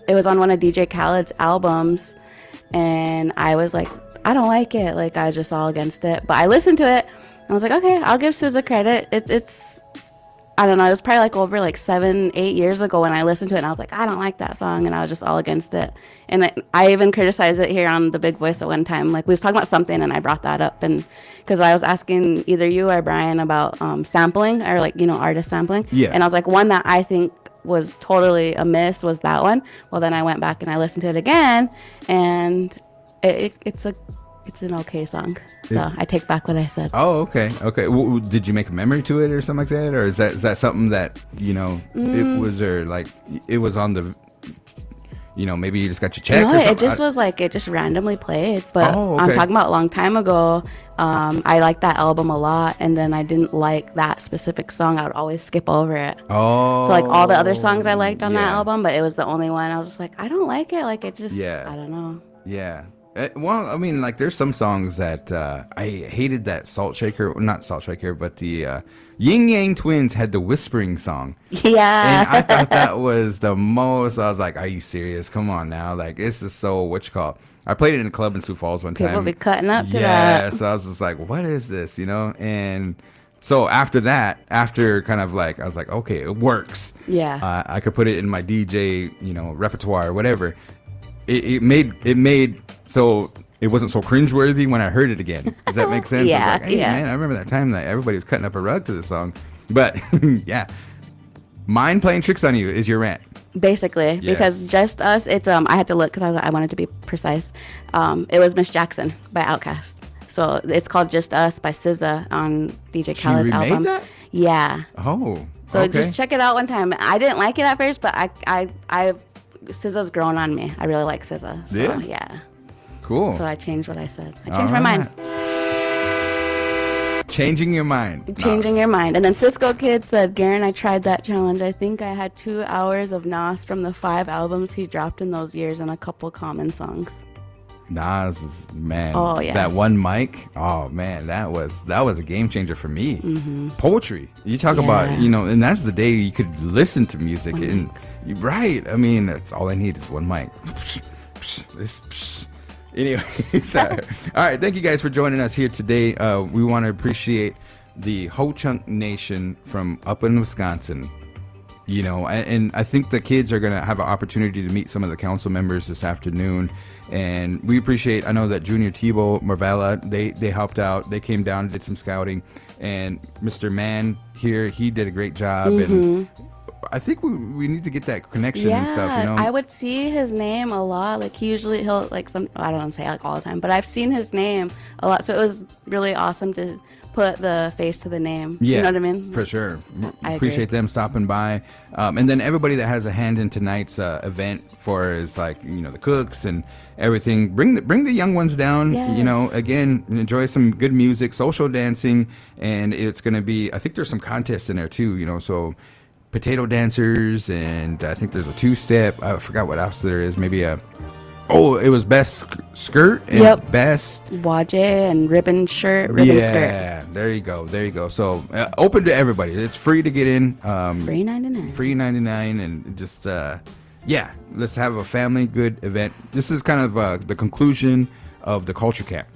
Speaker 10: it was on one of DJ Khaled's albums, and I was like, I don't like it. Like, I was just all against it. But I listened to it. I was like, okay, I'll give SZA credit. It's I don't know, it was probably like over like 7-8 years ago when I listened to it, and I was like, I don't like that song, and I was just all against it. And I even criticized it here on The Big Voice at one time. Like, we was talking about something, and I brought that up, and because I was asking either you or Brian about sampling, or like, artist sampling.
Speaker 2: Yeah.
Speaker 10: And I was like, one that I think was totally a miss was that one. Well, then I went back and I listened to it again, and it's an okay song. So I take back what I said.
Speaker 2: Oh, okay. Did you make a memory to it or something like that, or is that something that it was, or like it was on the, maybe you just got your check?
Speaker 10: No,
Speaker 2: or something?
Speaker 10: it just was like it just randomly played. But
Speaker 2: Oh, okay.
Speaker 10: I'm talking about a long time ago. I liked that album a lot, and then I didn't like that specific song. I would always skip over it.
Speaker 2: Oh.
Speaker 10: So like all the other songs I liked on that
Speaker 2: Yeah.
Speaker 10: album, but it was the only one I was just like, I don't like it. Like, it just,
Speaker 2: Yeah.
Speaker 10: I don't know.
Speaker 2: Yeah. Well, I mean, like, there's some songs that I hated. That not Salt Shaker, but the Yin Yang Twins had the whispering song.
Speaker 10: Yeah.
Speaker 2: And I thought that was the most. I was like, are you serious? Come on now. Like, this is so, I played it in a club in Sioux Falls one time.
Speaker 10: People be cutting up to that.
Speaker 2: Yeah, so I was just like, what is this, And so after kind of like, I was like, okay, it works.
Speaker 10: Yeah.
Speaker 2: I could put it in my DJ, repertoire or whatever. It made so it wasn't so cringeworthy when I heard it again. Does that make sense?
Speaker 10: Yeah,
Speaker 2: I was like, hey,
Speaker 10: yeah.
Speaker 2: man, I remember that time that everybody was cutting up a rug to this song. But yeah, Mind Playing Tricks on You is your rant.
Speaker 10: Basically,
Speaker 2: Yes.
Speaker 10: because Just Us, it's I had to look because I wanted to be precise. It was Miss Jackson by Outkast. So it's called Just Us by SZA on DJ
Speaker 2: She
Speaker 10: Khaled's
Speaker 2: remade
Speaker 10: album.
Speaker 2: that?
Speaker 10: Yeah.
Speaker 2: Oh.
Speaker 10: So
Speaker 2: okay.
Speaker 10: just check it out one time. I didn't like it at first, but I've SZA's grown on me. I really like SZA. So
Speaker 2: Yeah?
Speaker 10: yeah.
Speaker 2: Cool.
Speaker 10: So I changed what I said. I changed my mind.
Speaker 2: Changing your mind.
Speaker 10: Changing your mind. And then Cisco Kid said, Garan, I tried that challenge. I think I had 2 hours of Nas from the 5 albums he dropped in those years and a couple common songs.
Speaker 2: Nas is, man.
Speaker 10: Oh, yes.
Speaker 2: That one mic. Oh man, that was a game changer for me.
Speaker 10: Mm-hmm.
Speaker 2: Poetry. You talk about, and that's the day you could listen to music. And right. I mean, that's all I need is one mic. Anyway, all right. Thank you guys for joining us here today. We want to appreciate the Ho Chunk Nation from up in Wisconsin. And I think the kids are going to have an opportunity to meet some of the council members this afternoon. And we appreciate, I know that Junior Tebow, Marvella, they helped out. They came down, did some scouting. And Mr. Mann here, he did a great job.
Speaker 10: Mm-hmm.
Speaker 2: And I think we need to get that connection and stuff,
Speaker 10: I would see his name a lot. Like, he'll like I don't say like all the time, but I've seen his name a lot. So it was really awesome to put the face to the name.
Speaker 2: Yeah,
Speaker 10: you know what I mean?
Speaker 2: For sure.
Speaker 10: I
Speaker 2: Appreciate
Speaker 10: agree.
Speaker 2: them stopping by. And then everybody that has a hand in tonight's event for is like, the cooks and everything. Bring the young ones down,
Speaker 10: Yes.
Speaker 2: again, enjoy some good music, social dancing. And it's going to be, I think there's some contests in there too, so potato dancers, and I think there's a 2-step. I forgot what else there is. Maybe it was best skirt and best
Speaker 10: Waje and ribbon shirt, ribbon skirt.
Speaker 2: Yeah, there you go. So open to everybody. It's free to get in.
Speaker 10: Free 99.
Speaker 2: Free 99, and just let's have a family good event. This is kind of the conclusion of the culture camp.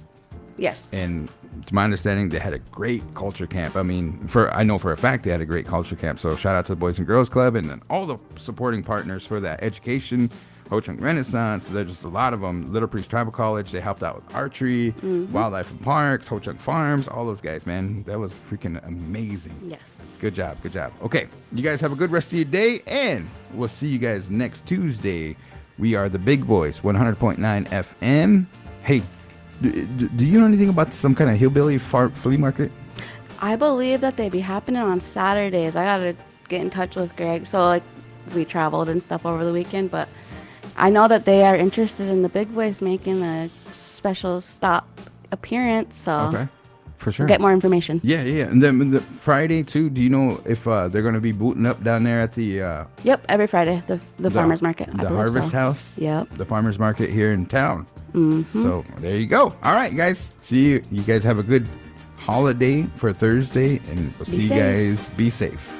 Speaker 10: Yes.
Speaker 2: And to my understanding, they had a great culture camp. I mean, I know for a fact they had a great culture camp. So shout out to the Boys and Girls Club and then all the supporting partners for that education. Ho Chunk Renaissance, there's just a lot of them. Little Priest Tribal College, they helped out with archery, wildlife and parks, Ho Chunk Farms, all those guys, man. That was freaking amazing.
Speaker 10: Yes.
Speaker 2: It's good job. Okay, you guys have a good rest of your day, and we'll see you guys next Tuesday. We are the Big Voice, 100.9 FM. Hey, do you know anything about some kind of hillbilly flea market?
Speaker 10: I believe that they be happening on Saturdays. I gotta get in touch with Greg. So like, we traveled and stuff over the weekend, but I know that they are interested in the Big Voice making a special stop appearance. So
Speaker 2: Okay, for sure.
Speaker 10: Get more information.
Speaker 2: Yeah. And then the Friday too. Do you know if they're going to be booting up down there at the?
Speaker 10: Yep, every Friday, the farmers market. I
Speaker 2: the
Speaker 10: believe
Speaker 2: Harvest
Speaker 10: so.
Speaker 2: House.
Speaker 10: Yep.
Speaker 2: The farmers market here in town.
Speaker 10: Mm-hmm.
Speaker 2: So there you go. All right, guys. See you. You guys have a good holiday for Thursday, and we'll see you
Speaker 10: safe.
Speaker 2: guys. Be safe.